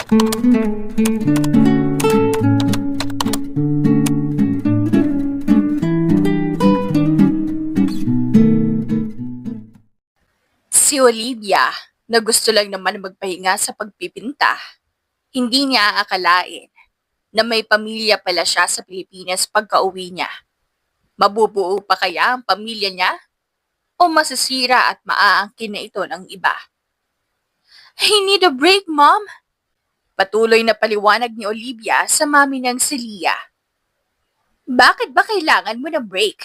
Si Olivia, na gusto lang naman magpahinga sa pagpipinta, hindi niya aakalain na may pamilya pala siya sa Pilipinas pagka-uwi niya. Mabubuo pa kaya ang pamilya niya? O masisira at maaangkin na ito ng iba? I need a break, Mom! Patuloy na paliwanag ni Olivia sa mami ng si Leah. Bakit ba kailangan mo ng break?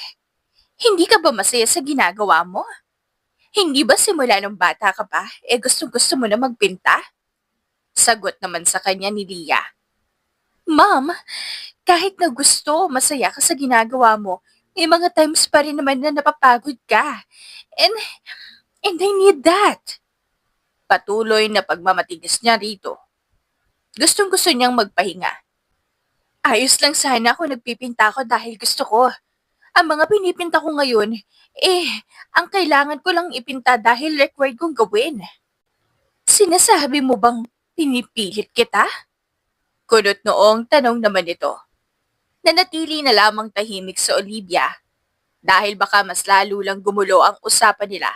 Hindi ka ba masaya sa ginagawa mo? Hindi ba simula nung bata ka pa, gustong-gusto mo na magpinta? Sagot naman sa kanya ni Leah. Ma'am, kahit na gusto, masaya ka sa ginagawa mo, may mga times pa rin naman na napapagod ka. And, and I need that. Patuloy na pagmamatigas niya rito. Gustong-gusto niyang magpahinga. Ayos lang sana kung nagpipinta ako dahil gusto ko. Ang mga pinipinta ko ngayon, ang kailangan ko lang ipinta dahil required kong gawin. Sinasabi mo bang pinipilit kita? Kunot noong tanong naman ito. Nanatili na lamang tahimik sa Olivia dahil baka mas lalo lang gumulo ang usapan nila.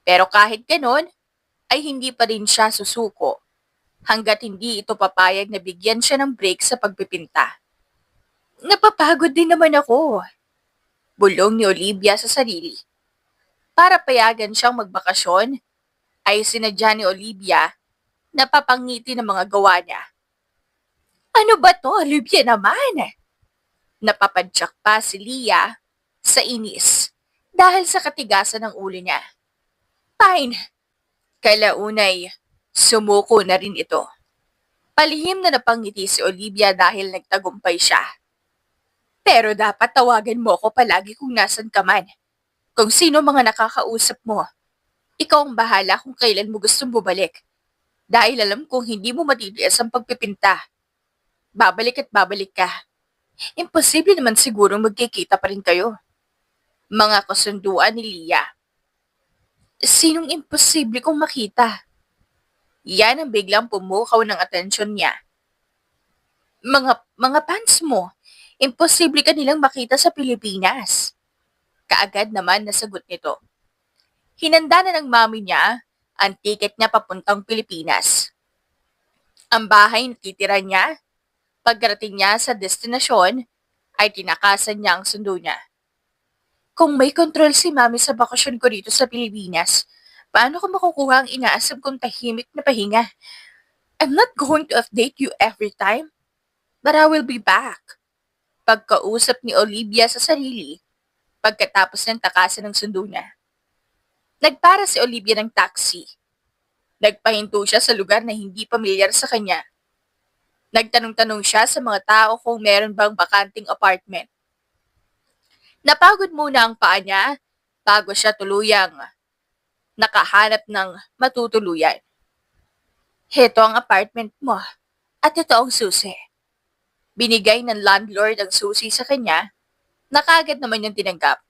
Pero kahit ganon, ay hindi pa rin siya susuko hanggat hindi ito papayag na bigyan siya ng break sa pagpipinta. Napapagod din naman ako. Bulong ni Olivia sa sarili. Para payagan siyang magbakasyon, ay sinadya ni Olivia na papangiti ng mga gawa niya. Ano ba to, Olivia naman? Napapadyak pa si Leah sa inis dahil sa katigasan ng ulo niya. Fine. Kalaunay, sumuko na rin ito. Palihim na napangiti si Olivia dahil nagtagumpay siya. Pero dapat tawagan mo ko palagi kung nasan ka man. Kung sino mga nakakausap mo. Ikaw ang bahala kung kailan mo gustong bumalik. Dahil alam kong hindi mo matitiis ang pagpipinta. Babalik at babalik ka. Imposible naman siguro magkikita pa rin kayo. Mga kasunduan ni Leah. Sinong imposible kong makita? Yan ang biglang pumukaw ng atensyon niya. Mga fans mo, imposible ka nilang makita sa Pilipinas. Kaagad naman nasagot nito. Hinanda na ng mami niya ang tiket niya papuntang Pilipinas. Ang bahay na titira niya, pagkarating niya sa destinasyon, ay tinakasan niya ang sundo niya. Kung may kontrol si mami sa bakasyon ko dito sa Pilipinas, paano ko makukuha ang inaasam kong tahimik na pahinga? I'm not going to update you every time, but I will be back. Pagkausap ni Olivia sa sarili, pagkatapos ng takasan ng sundo niya. Nagpara si Olivia ng taxi. Nagpahinto siya sa lugar na hindi pamilyar sa kanya. Nagtanong-tanong siya sa mga tao kung meron bang bakanting apartment. Napagod muna ang paa niya bago siya tuluyang nakahanap ng matutuluyan. Heto ang apartment mo at ito ang susi. Binigay ng landlord ang susi sa kanya na kaagad naman niyang tinanggap.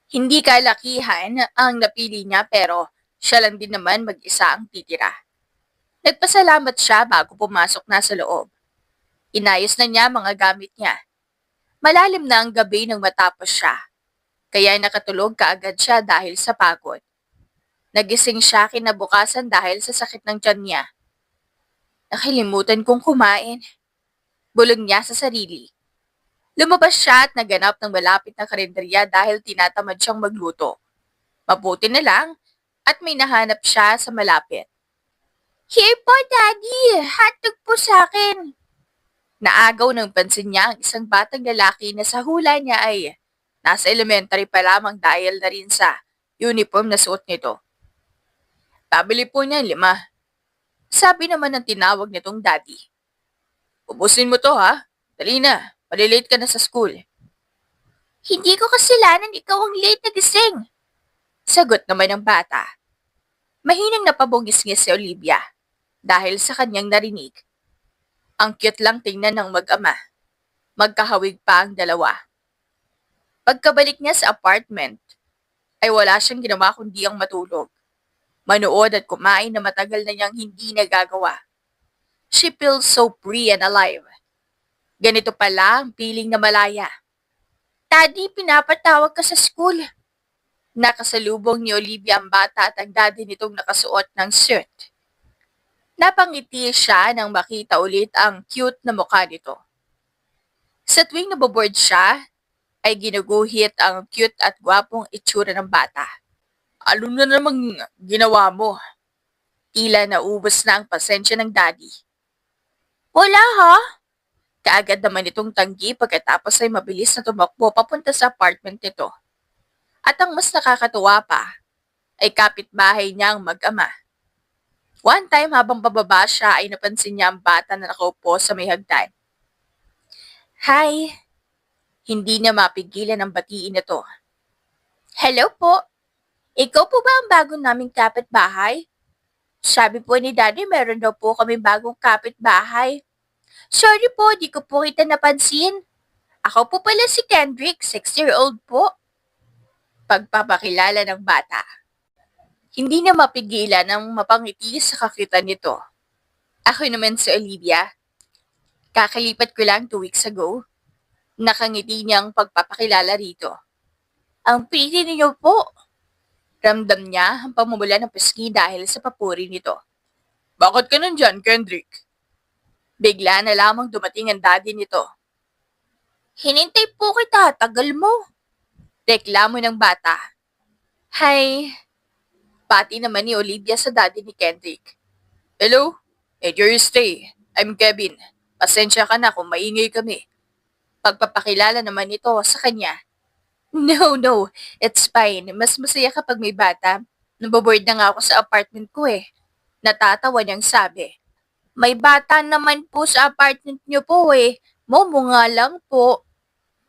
Hindi kalakihan ang napili niya pero siya lang din naman mag-isa ang titira. Nagpasalamat siya bago pumasok na sa loob. Inayos na niya mga gamit niya. Malalim na ang gabi nang matapos siya. Kaya nakatulog kaagad siya dahil sa pagod. Nagising siya kinabukasan dahil sa sakit ng tiyan niya. Nakalimutan kong kumain. Bulong niya sa sarili. Lumabas siya at naganap ng malapit na karinderya dahil tinatamad siyang magluto. Mabuti na lang at may nahanap siya sa malapit. Here po, Daddy! Hotdog po sa akin! Naagaw ng pansin niya ang isang batang lalaki na sa hula niya ay nasa elementary pa lamang dahil na rin sa uniform na suot nito. Pabili po niya 5. Sabi naman ng tinawag nitong daddy. Ubusin mo to ha. Dali na. Malilate ka na sa school. Hindi ko kasalanan ikaw ang late na gising. Sagot naman ng bata. Mahinang napabungis-ngis si Olivia dahil sa kanyang narinig. Ang cute lang tingnan ng mag-ama. Magkahawig pa ang dalawa. Pagkabalik niya sa apartment, ay wala siyang ginawa kundi ang matulog. Manood at kumain na matagal na niyang hindi nagagawa. She feels so free and alive. Ganito pala ang feeling na malaya. Daddy, pinapatawag ka sa school. Nakasalubong ni Olivia ang bata at ang daddy nitong nakasuot ng shirt. Napangiti siya nang makita ulit ang cute na mukha nito. Sa tuwing naboboard siya, ay ginuguhit ang cute at gwapong itsura ng bata. Ano na namang ginawa mo? Tila naubos na ang pasensya ng daddy. Wala ha? Kaagad naman itong tanggi pagkatapos ay mabilis na tumakbo papunta sa apartment nito. At ang mas nakakatuwa pa, ay kapitbahay niya ang mag-ama. One time habang bababa siya ay napansin niya ang bata na nakaupo sa may hagdan. Hi! Hindi niya mapigilan ang batiin nito. Hello po! Ikaw po ba ang bagong naming kapitbahay? Sabi po ni Daddy meron daw po kami bagong kapitbahay. Sorry po, di ko po kita napansin. Ako po pala si Kendrick, 6-year-old po. Pagpapakilala ng bata. Hindi na mapigilan ang mapangiti sa kakitan nito. Ako naman si Olivia. Kakalipat ko lang 2 weeks ago. Nakangiti niyang pagpapakilala rito. Ang pretty niyo po. Ramdam niya ang pamumula ng pisngi dahil sa papuri nito. Bakit ka nandyan, Kendrick? Bigla na lamang dumating ang daddy nito. Hinintay po kita, tagal mo. Reklamo ng bata. Hi. Pati naman ni Olivia sa daddy ni Kendrick. Hello? Enjoy your stay. I'm Kevin. Pasensya ka na kung maingay kami. Pagpapakilala naman ito sa kanya. No. It's fine. Mas masaya kapag may bata. Naboboard na nga ako sa apartment ko eh. Natatawa niyang sabi. May bata naman po sa apartment niyo po eh. Momo nga lang po.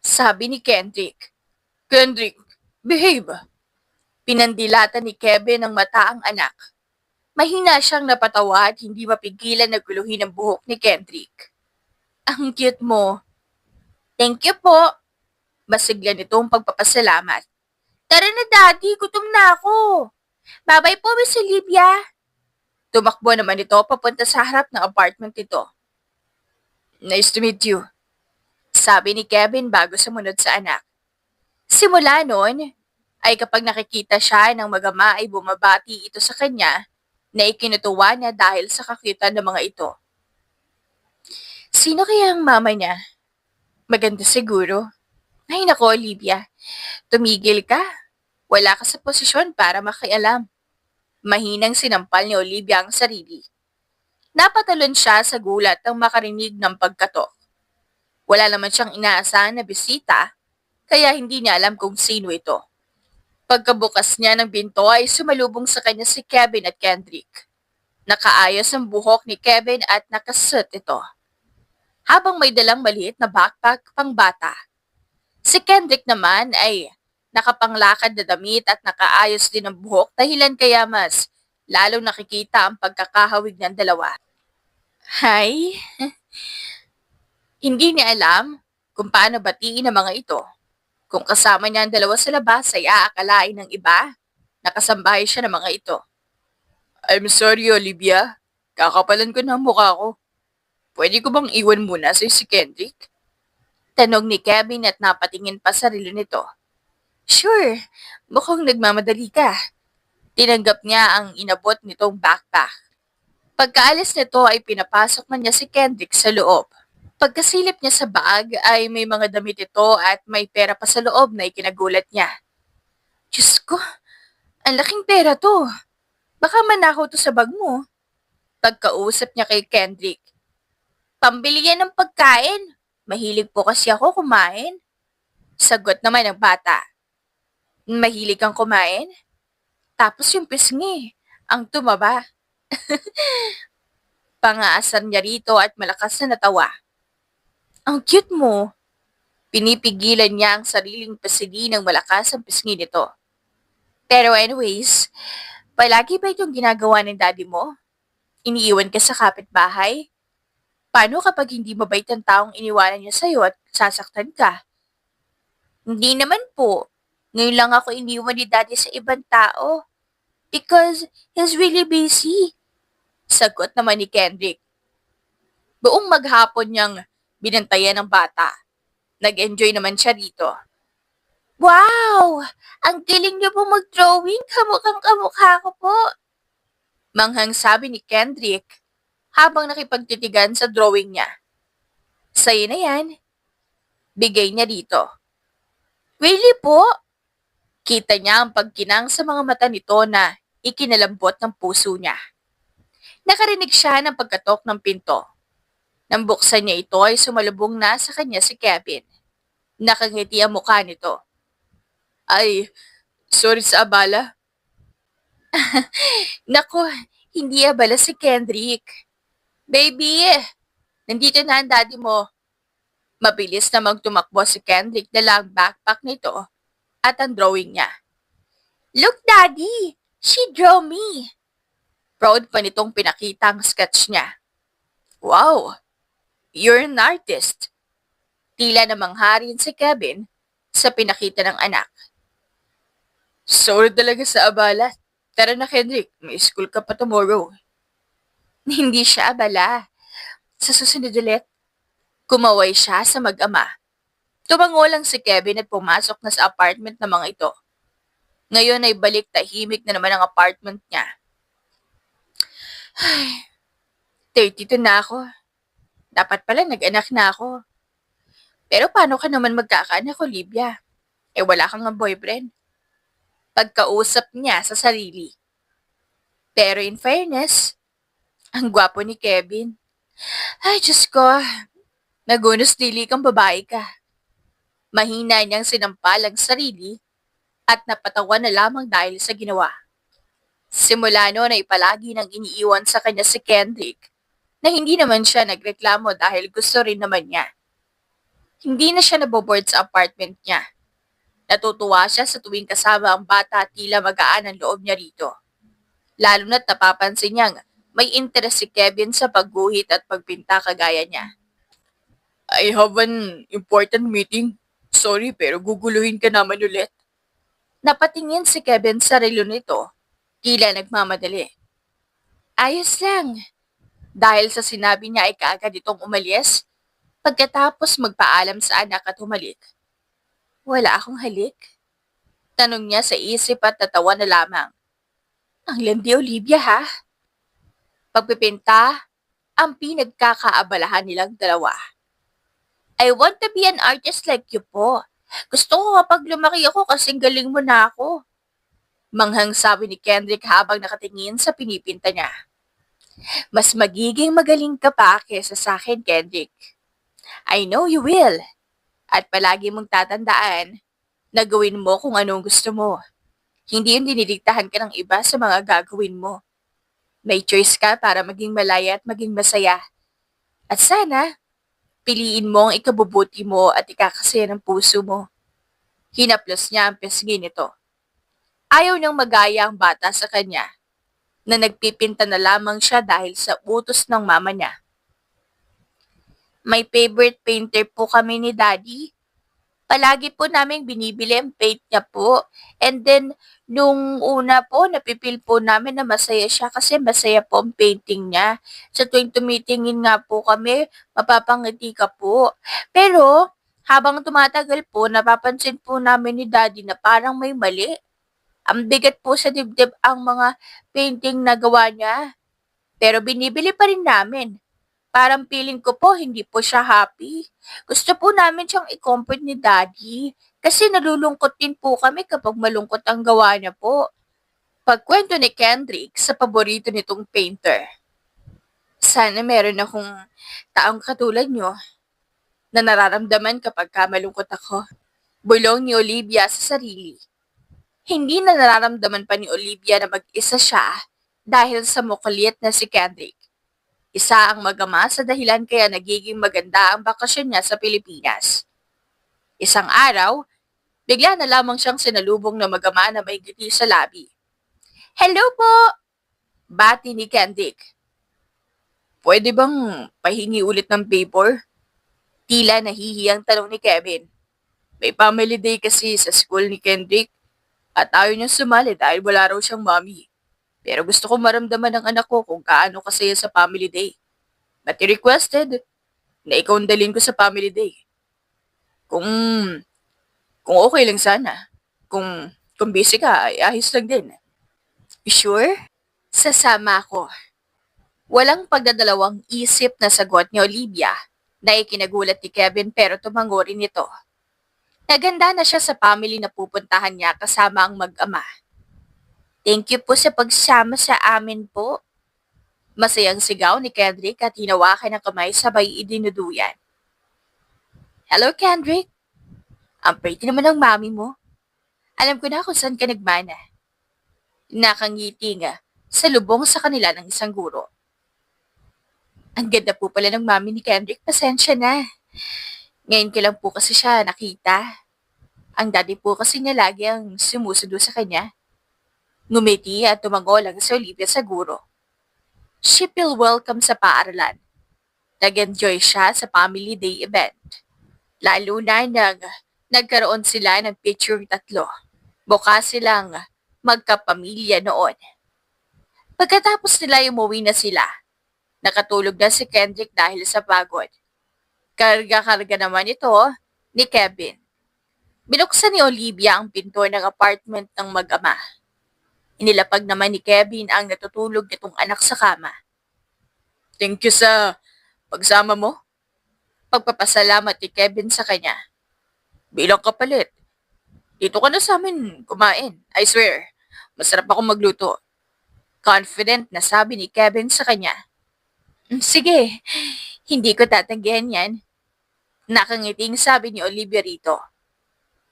Sabi ni Kendrick. Kendrick, behave. Pinandilatan ni Kevin ang mata ang anak. Mahina siyang napatawa at hindi mapigilan na guluhin ang buhok ni Kendrick. Ang cute mo. Thank you po. Masigla nitong pagpapasalamat. Tara na daddy, gutom na ako. Bye-bye po, Miss Olivia. Tumakbo naman ito papunta sa harap ng apartment nito. Nice to meet you. Sabi ni Kevin bago sumunod sa anak. Simula noon, ay kapag nakikita siya ng mag-ama ay bumabati ito sa kanya na ikinutuwa niya dahil sa kakitan ng mga ito. Sino kaya ang mama niya? Maganda siguro. Ay nako, Olivia. Tumigil ka. Wala ka sa posisyon para makialam. Mahinang sinampal ni Olivia ang sarili. Napatalon siya sa gulat nang makarinig ng pagkatok. Wala naman siyang inaasahan na bisita, kaya hindi niya alam kung sino ito. Pagkabukas niya ng pinto ay sumalubong sa kanya si Kevin at Kendrick. Nakaayos ang buhok ni Kevin at nakasuot ito. Habang may dalang maliit na backpack pang bata. Si Kendrick naman ay nakapanglakad na damit at nakaayos din ang buhok dahilan kaya mas lalong nakikita ang pagkakahawig ng dalawa. Hi? Hindi niya alam kung paano batiin ang mga ito. Kung kasama niya ang dalawa sa labas ay aakalain ng iba na kasambahay siya ng mga ito. I'm sorry, Olivia. Kakapalan ko na ang mukha ko. Pwede ko bang iwan muna sa si Kendrick? Tanong ni Kevin at napatingin pa sa rilo nito. Sure, mukhang nagmamadali ka. Tinanggap niya ang inabot nitong backpack. Pagkaalis nito ay pinapasok na niya si Kendrick sa loob. Pagkasilip niya sa bag ay may mga damit ito at may pera pa sa loob na ikinagulat niya. Diyos ko, ang laking pera to. Baka manakaw to sa bag mo. Pagkausap niya kay Kendrick. Pambili yan ng pagkain. Mahilig po kasi ako kumain. Sagot naman ng bata. Mahilig kang kumain? Tapos yung pisngi, ang tumaba. Pangaasar niya rito at malakas na natawa. Ang cute mo. Pinipigilan niya ang sariling pasigi ng malakas ang pisngi nito. Pero anyways, palagi ba itong ginagawa ng daddy mo? Iniiwan ka sa kapitbahay? Paano kapag hindi mabait ang taong iniwanan niya sa'yo at sasaktan ka? Hindi naman po. Ngayon lang ako iniwan ni daddy sa ibang tao. Because he's really busy. Sagot naman ni Kendrick. Buong maghapon niyang binantayan ng bata. Nag-enjoy naman siya dito. Wow! Ang galing niyo po mag-drawing. Kamukhang kamukha ko po. Manghang sabi ni Kendrick habang nakipagtitigan sa drawing niya. Sa'yo na yan. Bigay niya dito. Really po? Kita niya ang pagkinang sa mga mata nito na ikinalambot ng puso niya. Nakarinig siya ng pagkatok ng pinto. Nang buksan niya ito ay sumalubong na sa kanya si Kevin. Nakangiti ang mukha nito. Ay, sorry sa abala. Naku, hindi abala si Kendrick. Baby, nandito na ang daddy mo. Mabilis na magtumakbo si Kendrick dala ang backpack nito at ang drawing niya. Look, Daddy! She drew me! Proud pa nitong pinakita ang sketch niya. Wow! You're an artist! Tila namang harin si Kevin sa pinakita ng anak. Sorry talaga sa abala. Tara na, Kendrick. May school ka pa tomorrow. Hindi siya abala. Sa susunod ulit, kumaway siya sa mag-ama. Tumango lang si Kevin at pumasok na sa apartment ng mga ito. Ngayon ay balik tahimik na naman ang apartment niya. Ay, 32 na ako. Dapat pala nag-anak na ako. Pero paano ka naman magkakaanak, Olivia? Eh wala kang nga boyfriend. Pagkausap niya sa sarili. Pero in fairness, ang gwapo ni Kevin. Ay, Diyos ko, nagunos dili kang babae ka. Mahina niyang sinampal ang sarili at napatawa na lamang dahil sa ginawa. Simula noon ay palagi nang iniiwan sa kanya si Kendrick na hindi naman siya nagreklamo dahil gusto rin naman niya. Hindi na siya naboboard sa apartment niya. Natutuwa siya sa tuwing kasama ang bata at tila magaan ang loob niya rito. Lalo na't napapansin niyang may interes si Kevin sa pagguhit at pagpinta kagaya niya. I have an important meeting. Sorry pero guguluhin ka naman ulit. Napatingin si Kevin sa relo nito, tila nagmamadali. Ayos lang. Dahil sa sinabi niya ay kaagad itong umalis, pagkatapos magpaalam sa anak at humalik. Wala akong halik? Tanong niya sa isip at natawa na lamang. Ang landi, Olivia, ha? Pagpipinta, ang pinagkakaabalahan nilang dalawa. I want to be an artist like you po. Gusto ko kapag lumaki ako kasing galing mo na ako. Manghang sabi ni Kendrick habang nakatingin sa pinipinta niya. Mas magiging magaling ka pa kesa sa akin, Kendrick. I know you will. At palagi mong tatandaan na gawin mo kung anong gusto mo. Hindi yung dinidiktahan ka ng iba sa mga gagawin mo. May choice ka para maging malaya at maging masaya. At sana, piliin mo ang ikabubuti mo at ikakasaya ng puso mo. Hinaplos niya ang pisngi nito. Ayaw niyang magaya ang bata sa kanya, na nagpipinta na lamang siya dahil sa utos ng mama niya. May favorite painter po kami ni Daddy. Palagi po namin binibili ang paint niya po. And then, nung una po, napipil po namin na masaya siya kasi masaya po ang painting niya. Sa tuwing tumitingin nga po kami, mapapangiti ka po. Pero, habang tumatagal po, napapansin po namin ni Daddy na parang may mali. Ang bigat po sa dibdib ang mga painting na gawa niya. Pero binibili pa rin namin. Parang feeling ko po hindi po siya happy. Gusto po namin siyang i-comfort ni Daddy kasi nalulungkot din po kami kapag malungkot ang gawa niya po. Pagkwento ni Kendrick sa paborito nitong painter. Sana meron akong taong katulad niyo na nararamdaman kapag malungkot ako. Bulong ni Olivia sa sarili. Hindi na nararamdaman pa ni Olivia na mag-isa siya dahil sa mukulit na si Kendrick. Isa ang magama sa dahilan kaya nagiging maganda ang bakasyon niya sa Pilipinas. Isang araw, bigla na lamang siyang sinalubong na magama na may ngiti sa labi. Hello po! Bati ni Kendrick. Pwede bang pahingi ulit ng paper? Tila nahihiyang tanong ni Kevin. May family day kasi sa school ni Kendrick at ayaw niyang sumali dahil wala raw siyang mommy. Pero gusto ko maramdaman ng anak ko kung kaano kasaya sa family day. But he requested na ikaw ang dalhin ko sa family day. Kung, kung okay lang sana. Kung busy ka, ay ayos lang din. You sure? Sasama ako. Walang pagdadalawang isip na sagot ni Olivia na ikinagulat ni Kevin pero tumango rin ito. Naganda na siya sa family na pupuntahan niya kasama ang mag-ama. Thank you po sa pagsama sa amin po. Masayang sigaw ni Kendrick at hinawakan ng kamay sabay idinuduyan. Hello, Kendrick. Ang pretty naman ng mami mo. Alam ko na kung saan ka nagmana. Nakangiti nga sa lubong sa kanila ng isang guro. Ang ganda po pala ng mami ni Kendrick, pasensya na. Ngayon ko lang po kasi siya nakita. Ang daddy po kasi niya lagi ang sumusundo sa kanya. Ngumiti at tumango lang si Olivia sa guro. She feel welcome sa paaralan. Nag-enjoy siya sa family day event. Lalo na nang nagkaroon sila ng picture tatlo. Bukas silang magkapamilya noon. Pagkatapos nila umuwi na sila, nakatulog na si Kendrick dahil sa pagod. Karga-karga naman ito ni Kevin. Binuksan ni Olivia ang pinto ng apartment ng mag-ama. Inilapag naman ni Kevin ang natutulog nitong anak sa kama. Thank you sa pagsama mo. Pagpapasalamat ni Kevin sa kanya. Bilang kapalit, dito ka na sa amin kumain. I swear, masarap ako magluto. Confident na sabi ni Kevin sa kanya. Sige, hindi ko tatanggihan yan. Nakangiting sabi ni Olivia rito.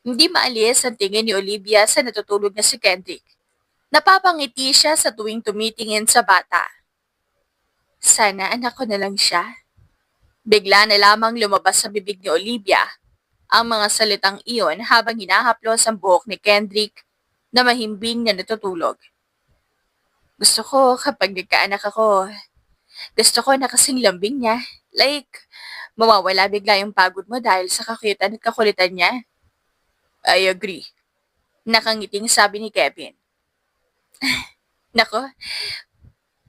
Hindi maalis ang tingin ni Olivia sa natutulog na si Kendrick. Napapangiti siya sa tuwing tumitingin sa bata. Sana anak ko na lang siya. Bigla na lamang lumabas sa bibig ni Olivia ang mga salitang iyon habang hinahaplos ang buhok ni Kendrick na mahimbing na natutulog. Gusto ko kapag nagkaanak ako, gusto ko na kasing lambing niya. Like, mawawala bigla yung pagod mo dahil sa kakitan at kakulitan niya. I agree. Nakangiting sabi ni Kevin. Nako,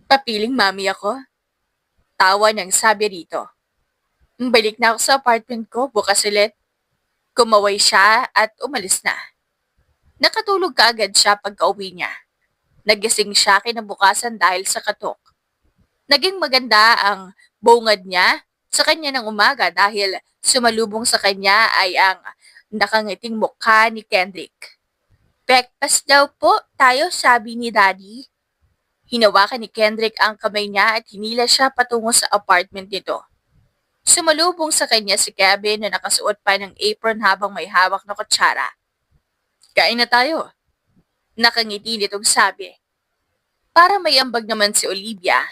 papiling mami ako. Tawa niyang sabi rito. Balik na ako sa apartment ko, bukas ulit. Kumaway siya at umalis na. Nakatulog kaagad siya pagka-uwi niya. Nagising siya kinabukasan dahil sa katok. Naging maganda ang bungad niya sa kanya ng umaga dahil sumalubong sa kanya ay ang nakangiting mukha ni Kendrick. Breakfast daw po tayo, sabi ni Daddy. Hinawakan ni Kendrick ang kamay niya at hinila siya patungo sa apartment nito. Sumalubong sa kanya si Kevin na nakasuot pa ng apron habang may hawak na kutsara. Kain na tayo. Nakangiti nitong sabi. Para may ambag naman si Olivia,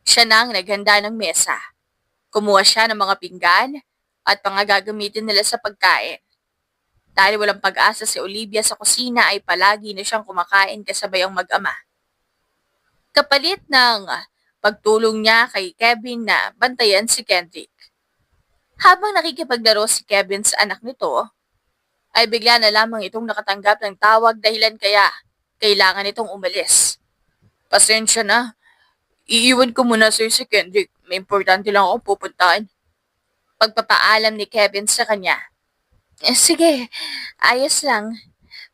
siya na ang naghanda ng mesa. Kumuha siya ng mga pinggan at mga gagamitin nila sa pagkain. Dahil walang pag-asa si Olivia sa kusina ay palagi na siyang kumakain kasabay ang mag-ama. Kapalit ng pagtulong niya kay Kevin na bantayan si Kendrick. Habang nakikipaglaro si Kevin sa anak nito, ay bigla na lamang itong nakatanggap ng tawag dahilan kaya kailangan itong umalis. Pasensya na. Iiwan ko muna sir si Kendrick. May importante lang akong pupuntahan. Pagpapaalam ni Kevin sa kanya. Sige, ayos lang.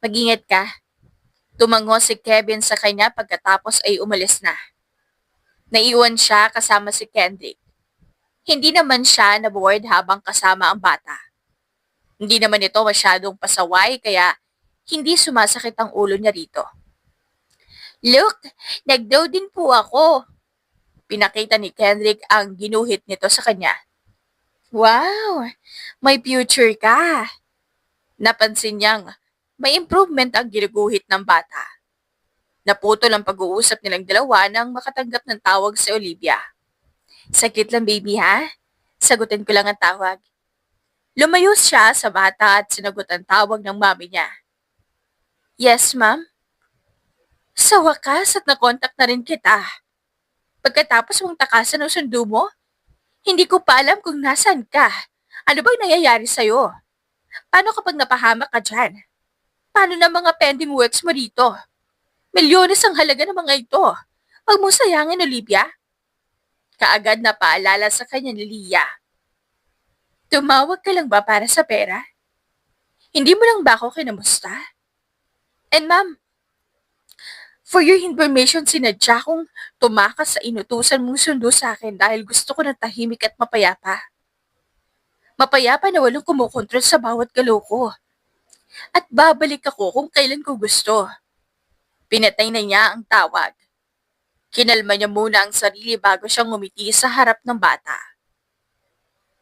Mag-ingat ka. Tumango si Kevin sa kanya pagkatapos ay umalis na. Naiwan siya kasama si Kendrick. Hindi naman siya naboard habang kasama ang bata. Hindi naman ito masyadong pasaway kaya hindi sumasakit ang ulo niya rito. Look, nag-dow din po ako. Pinakita ni Kendrick ang ginuhit nito sa kanya. Wow, may future ka. Napansin niyang may improvement ang ginuguhit ng bata. Naputol ang pag-uusap nilang dalawa nang makatanggap ng tawag si Olivia. Saglit lang baby ha, sagutin ko lang ang tawag. Lumayo siya sa bata at sinagot ang tawag ng mami niya. Yes ma'am? Sa wakas at nakontak na rin kita. Pagkatapos mong takasan ang sundo mo, hindi ko pa alam kung nasaan ka. Ano bang nangyayari sa'yo? Paano kapag napahamak ka dyan? Paano na mga pending works mo dito? Milyones ang halaga ng mga ito. Huwag mong sayangin, Olivia. Kaagad na paalala sa kanya ni Leah. Tumawag ka lang ba para sa pera? Hindi mo lang ba ako kinamusta? And ma'am, for your information, sinadya kong tumakas sa inutusan mong sundo sa akin dahil gusto ko ng tahimik at mapayapa. Mapayapa na walang kumukontrol sa bawat galaw ko. At babalik ako kung kailan ko gusto. Pinatay na niya ang tawag. Kinalma niya muna ang sarili bago siyang ngumiti sa harap ng bata.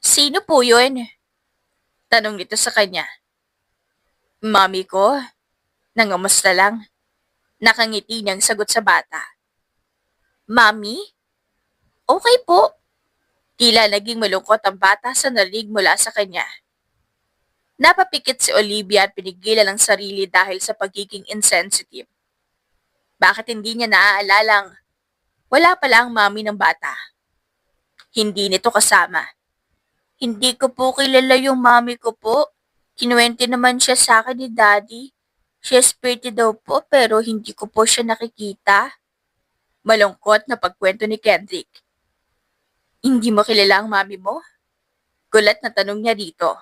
Sino po yun? Tanong nito sa kanya. Mami ko. Nangamusta lang. Nakangiti niyang sagot sa bata. Mami? Okay po. Tila naging malungkot ang bata sa narinig mula sa kanya. Napapikit si Olivia at pinigilan ang sarili dahil sa pagiging insensitive. Bakit hindi niya naaalalang wala pala ang mami ng bata? Hindi nito kasama. Hindi ko po kilala yung mami ko po. Kinuwente naman siya sa akin ni Daddy. Siya pretty daw po pero hindi ko po siya nakikita. Malungkot na pagkwento ni Kendrick. Hindi mo kilala ang mami mo? Gulat na tanong niya dito.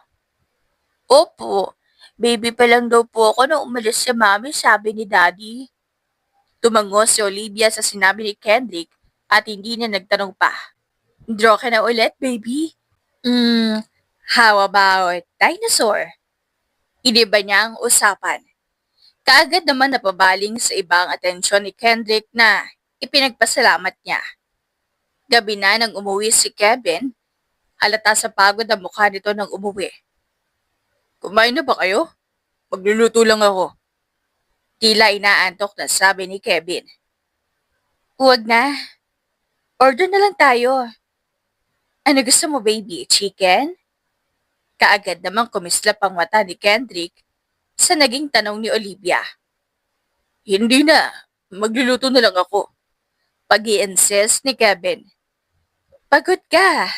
Opo, baby pa lang daw po ako nung umalis si mami, sabi ni Daddy. Tumango si Olivia sa sinabi ni Kendrick at hindi niya nagtanong pa. Draw ka na ulit, baby? How about dinosaur? Iniba niya ang usapan. Kaagad naman napabaling sa ibang atensyon ni Kendrick na ipinagpasalamat niya. Gabi na nang umuwi si Kevin, halata sa pagod ang mukha nito nang umuwi. Kumain na ba kayo? Magluluto lang ako. Tila inaantok na sabi ni Kevin. Huwag na. Order na lang tayo. Ano gusto mo, baby? Chicken? Kaagad namang kumislap ang mata ni Kendrick sa naging tanong ni Olivia. Hindi na. Magluluto na lang ako. Pag-i-insist ni Kevin. Pagod ka.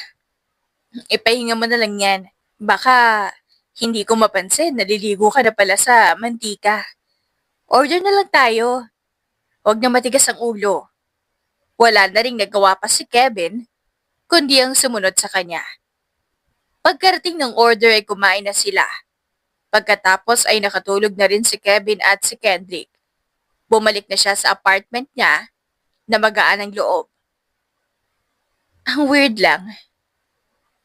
Ipahinga mo na lang yan. Baka hindi ko mapansin, naliligo ka na pala sa mantika. Order na lang tayo. Huwag na matigas ang ulo. Wala na ring nagawa pa si Kevin, kundi ang sumunod sa kanya. Pagkarating ng order ay kumain na sila. Pagkatapos ay nakatulog na rin si Kevin at si Kendrick. Bumalik na siya sa apartment niya na magaan ang loob. Ang weird lang.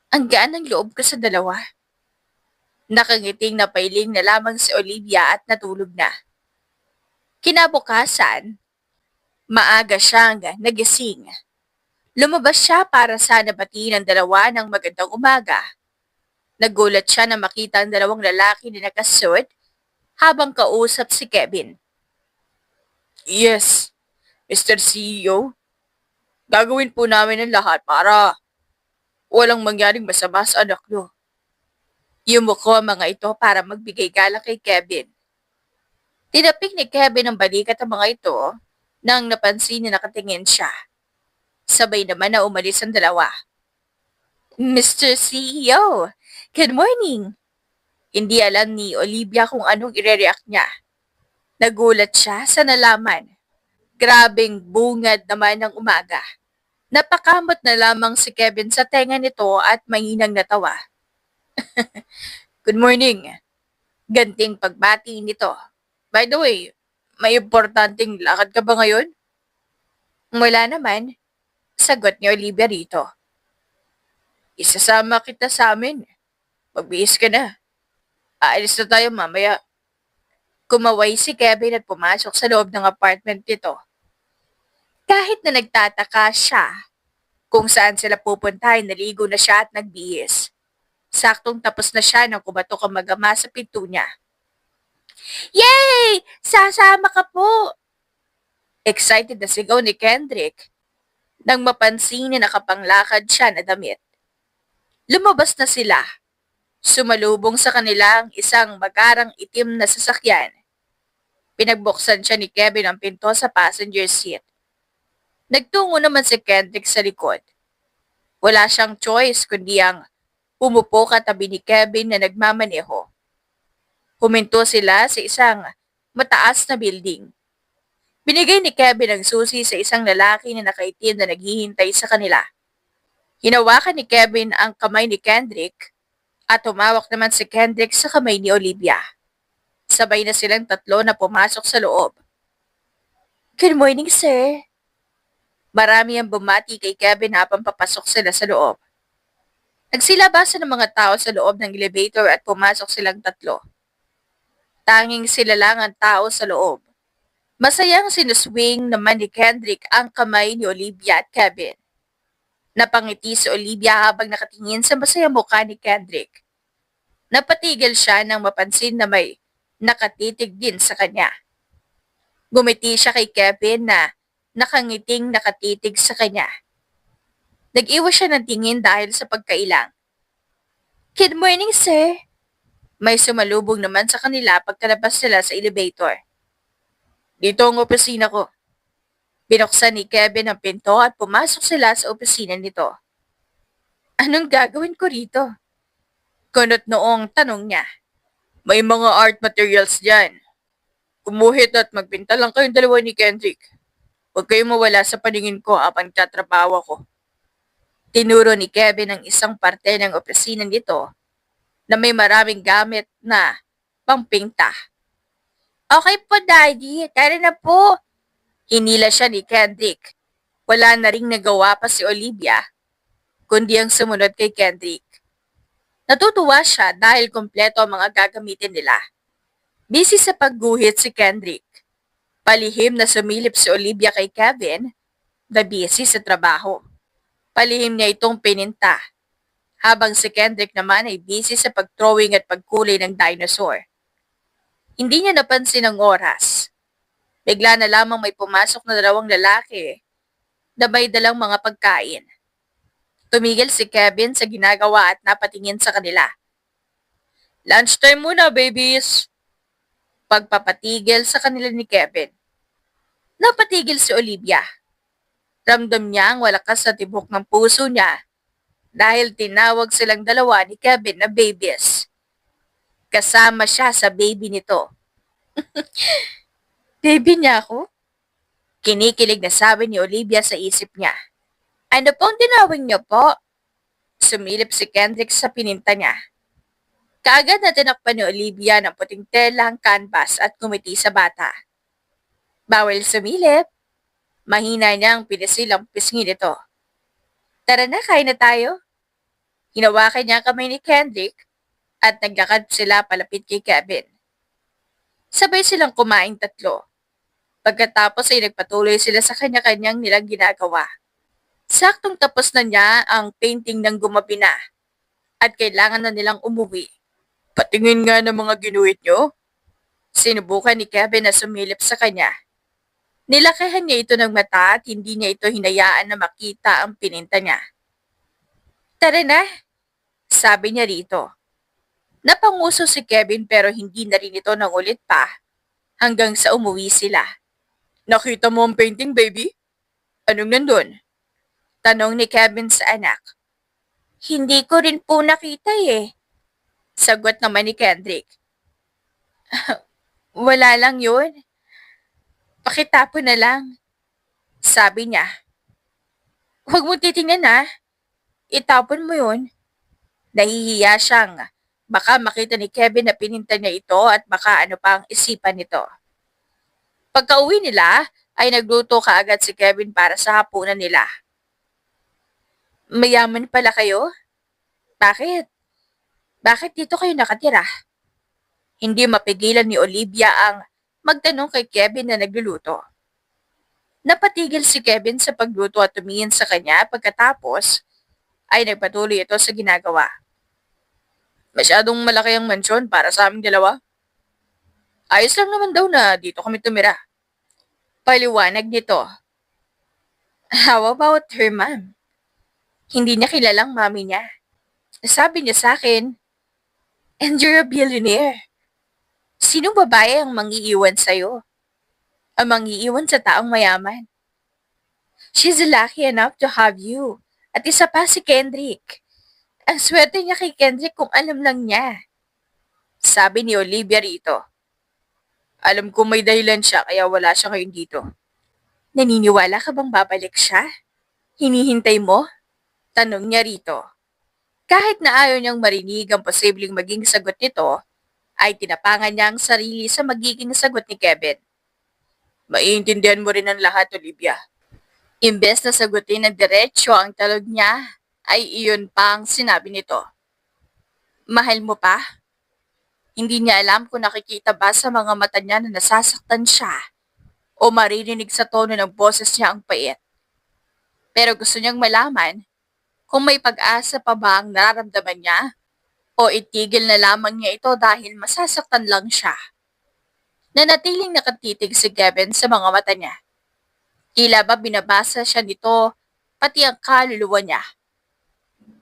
Ang gaan ng loob ko sa dalawa. Nakangiting napailing na lamang si Olivia at natulog na. Kinabukasan, maaga siyang nagising. Lumabas siya para sana batiin ang dalawa ng magandang umaga. Nagulat siya na makita ang dalawang lalaki na nakasuot habang kausap si Kevin. Yes, Mr. CEO. Gagawin po namin ang lahat para walang mangyaring masama sa anak niyo. Yumuko ang mga ito para magbigay galang kay Kevin. Tinapik ni Kevin ang balikat ang mga ito nang napansin na nakatingin siya. Sabay naman na umalis ang dalawa. Mr. CEO, good morning! Hindi alam ni Olivia kung anong ire-react niya. Nagulat siya sa nalaman. Grabeng bungad naman ng umaga. Napakamot na lamang si Kevin sa tenga nito at mainang natawa. Good morning. Ganting pagbati nito. By the way, may importanteng lakad ka ba ngayon? Wala naman. Sagot ni Olivia rito. Isasama kita sa amin. Magbihis ka na. Aalis na tayo mamaya. Kumaway si Kevin at pumasok sa loob ng apartment nito. Kahit na nagtataka siya kung saan sila pupuntahin, naligo na siya at nagbihis. Saktong tapos na siya nang kumatok ang mag-ama sa pinto niya. Yay! Sasama ka po! Excited na sigaw ni Kendrick nang mapansin na nakapanglakad siya na damit. Lumabas na sila. Sumalubong sa kanila ang isang magarang itim na sasakyan. Pinagbuksan siya ni Kevin ang pinto sa passenger seat. Nagtungo naman si Kendrick sa likod. Wala siyang choice kundi ang umupo katabi ni Kevin na nagmamaneho. Huminto sila sa isang mataas na building. Binigay ni Kevin ang susi sa isang lalaki na nakaitim na naghihintay sa kanila. Hinawakan ni Kevin ang kamay ni Kendrick at humawak naman si Kendrick sa kamay ni Olivia. Sabay na silang tatlo na pumasok sa loob. Good morning, sir. Marami ang bumati kay Kevin habang papasok sila sa loob. Nagsilabasan ng mga tao sa loob ng elevator at pumasok silang tatlo. Tanging sila lang ang tao sa loob. Masayang sinuswing naman ni Kendrick ang kamay ni Olivia at Kevin. Napangiti si Olivia habang nakatingin sa masayang mukha ni Kendrick. Napatigil siya nang mapansin na may nakatitig din sa kanya. Gumiti siya kay Kevin na nakangiting nakatitig sa kanya. Nag-iwas siya ng tingin dahil sa pagkailang. Good morning, sir. May sumalubong naman sa kanila pagkalabas nila sa elevator. Dito ang opisina ko. Binuksan ni Kevin ang pinto at pumasok sila sa opisina nito. Anong gagawin ko rito? Kunot noong tanong niya. May mga art materials dyan. Kumuhit at magpinta lang kayong dalawa ni Kendrick. Huwag kayong mawala sa paningin ko habang tatrabaho ko. Tinuro ni Kevin ang isang parte ng opisina nito na may maraming gamit na pampinta. Okay po, Daddy. Tara na po. Hinila siya ni Kendrick. Wala na ring nagawa pa si Olivia, kundi ang sumunod kay Kendrick. Natutuwa siya dahil kompleto ang mga gagamitin nila. Busy sa pagguhit si Kendrick. Palihim na sumilip si Olivia kay Kevin na busy sa trabaho. Palihim niya itong pininta, habang si Kendrick naman ay busy sa pagdrawing at pagkulay ng dinosaur. Hindi niya napansin ang oras. Bigla na lamang may pumasok na dalawang lalaki na may dalang mga pagkain. Tumigil si Kevin sa ginagawa at napatingin sa kanila. Lunchtime muna, babies! Pagpapatigil sa kanila ni Kevin. Napatigil si Olivia. Ramdam niya ang walakas sa tibok ng puso niya dahil tinawag silang dalawa ni Kevin na babies. Kasama siya sa baby nito. Baby niya ako? Kinikilig na sabi ni Olivia sa isip niya. Ano pong tinawag niyo po? Sumilip si Kendrick sa pininta niya. Kaagad na tinakpan ni Olivia ng puting tela ang canvas at kumiti sa bata. Bawal sumilip. Mahina niyang pinisil ang pisngi nito. Tara na, kain na tayo. Hinawakan niya ang kamay ni Kendrick at naglakad sila palapit kay Kevin. Sabay silang kumaing tatlo. Pagkatapos ay nagpatuloy sila sa kanya-kanyang nilang ginagawa. Saktong tapos na niya ang painting ng gumabi na at kailangan na nilang umuwi. Patingin nga ng mga ginuhit niyo. Sinubukan ni Kevin na sumilip sa kanya. Nilakihan niya ito ng mata at hindi niya ito hinayaan na makita ang pininta niya. Tara na, sabi niya rito. Napanguso si Kevin pero hindi na rin ito nangulit pa hanggang sa umuwi sila. Nakita mo ang painting, baby? Anong nandun? Tanong ni Kevin sa anak. Hindi ko rin po nakita eh. Sagot naman ni Kendrick. Wala lang yun. Pakitapon na lang. Sabi niya. Huwag mo titingnan ha. Itapon mo yun. Nahihiya siyang baka makita ni Kevin na pininta niya ito at baka ano pa ang isipan nito. Pagka-uwi nila, ay nagluto kaagad si Kevin para sa hapunan nila. Mayaman pala kayo? Bakit? Bakit dito kayo nakatira? Hindi mapigilan ni Olivia ang magtanong kay Kevin na nagluluto. Napatigil si Kevin sa pagluto at tumingin sa kanya pagkatapos ay nagpatuloy ito sa ginagawa. Masyadong malaki ang mansyon para sa aming dalawa. Ayos lang naman daw na dito kami tumira. Paliwanag nito. How about her mom? Hindi niya kilalang mami niya. Sabi niya sa akin, and you're a billionaire. Sinong babae ang mangiiwan sa'yo? Ang mangiiwan sa taong mayaman. She's lucky enough to have you. At isa pa si Kendrick. Ang swerte niya kay Kendrick kung alam lang niya. Sabi ni Olivia rito. Alam ko may dahilan siya kaya wala siya ngayon dito. Naniniwala ka bang babalik siya? Hinihintay mo? Tanong niya rito. Kahit na ayaw niyang marinig ang posibleng maging sagot nito, ay tinapangan niya ang sarili sa magiging sagot ni Kevin. Maiintindihan mo rin ang lahat, Olivia. Imbes na sagutin ng diretsyo ang talog niya, ay iyon pa ang sinabi nito. Mahal mo pa? Hindi niya alam kung nakikita ba sa mga mata niya na nasasaktan siya o maririnig sa tono ng boses niya ang pait. Pero gusto niyang malaman kung may pag-asa pa ba ang nararamdaman niya o itigil na lamang niya ito dahil masasaktan lang siya. Nanatiling nakatitig si Kevin sa mga mata niya. Tila ba binabasa siya nito, pati ang kaluluwa niya.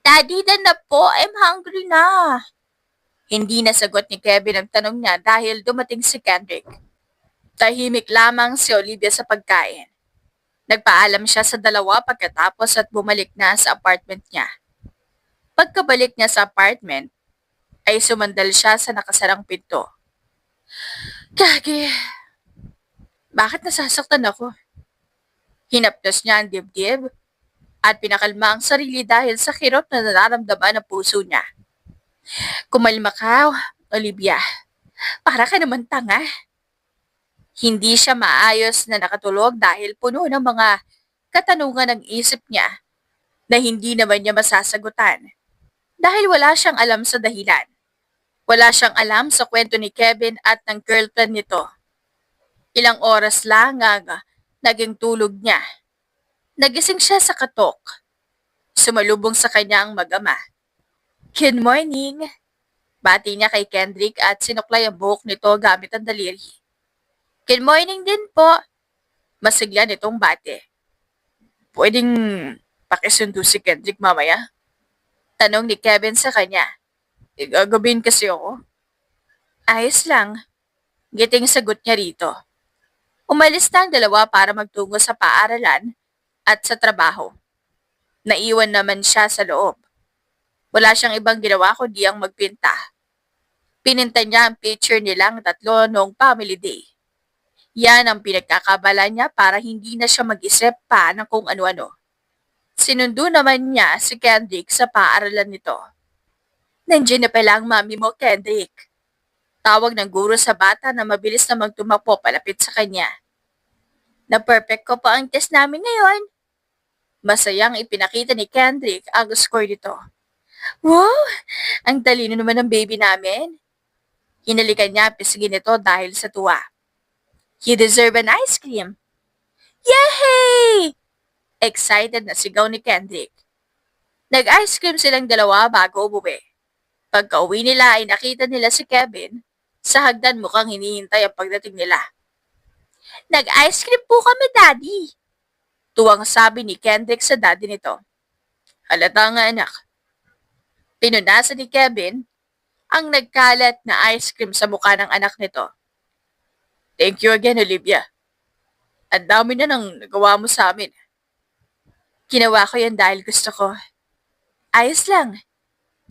Daddy, dan na po, I'm hungry na. Hindi nasagot ni Kevin ang tanong niya dahil dumating si Kendrick. Tahimik lamang si Olivia sa pagkain. Nagpaalam siya sa dalawa pagkatapos at bumalik na sa apartment niya. Pagkabalik niya sa apartment, ay sumandal siya sa nakasarang pinto. Kagi, bakit nasasaktan ako? Hinapdos niya ang dibdib at pinakalma ang sarili dahil sa kirot na nararamdaman ng puso niya. Kumalma ka, Olivia. Para ka naman tanga. Hindi siya maayos na nakatulog dahil puno ng mga katanungan ng isip niya na hindi naman niya masasagutan. Dahil wala siyang alam sa dahilan. Wala siyang alam sa kwento ni Kevin at ng girlfriend nito. Ilang oras lang ang naging tulog niya. Nagising siya sa katok. Sumalubong sa kanya ang mag-ama. Good morning! Bati niya kay Kendrick at sinuklay ang buhok nito gamit ang daliri. Good morning din po! Masigla nitong bate. Pwedeng pakisundo si Kendrick mamaya? Tanong ni Kevin sa kanya. Gagawin kasi ako. Ayos lang. Giting sagot niya rito. Umalis na ang dalawa para magtungo sa paaralan at sa trabaho. Naiwan naman siya sa loob. Wala siyang ibang ginawa kundi ang magpinta. Pininta niya ang picture nilang tatlo noong family day. Yan ang pinagkakabala niya para hindi na siya mag-isip pa ng kung ano-ano. Sinundo naman niya si Kendrick sa paaralan nito. Nandiyan na pala ang mami mo, Kendrick. Tawag ng guro sa bata na mabilis na magtumakbo palapit sa kanya. Na-perfect ko pa ang test namin ngayon. Masayang ipinakita ni Kendrick ang score nito. Wow! Ang talino naman ng baby namin. Hinalikan niya pisigin nito dahil sa tuwa. You deserve an ice cream. Yay! Excited na sigaw ni Kendrick. Nag-ice cream silang dalawa bago umuwi. Pagka-uwi nila ay nakita nila si Kevin sa hagdan mukhang hinihintay ang pagdating nila. Nag-ice cream po kami, Daddy. Tuwang sabi ni Kendrick sa daddy nito. Halata nga anak. Pinunasan ni Kevin ang nagkalat na ice cream sa mukha ng anak nito. Thank you again, Olivia. Ang dami na nang nagawa mo sa amin. Ginawa ko yan dahil gusto ko. Ayos lang.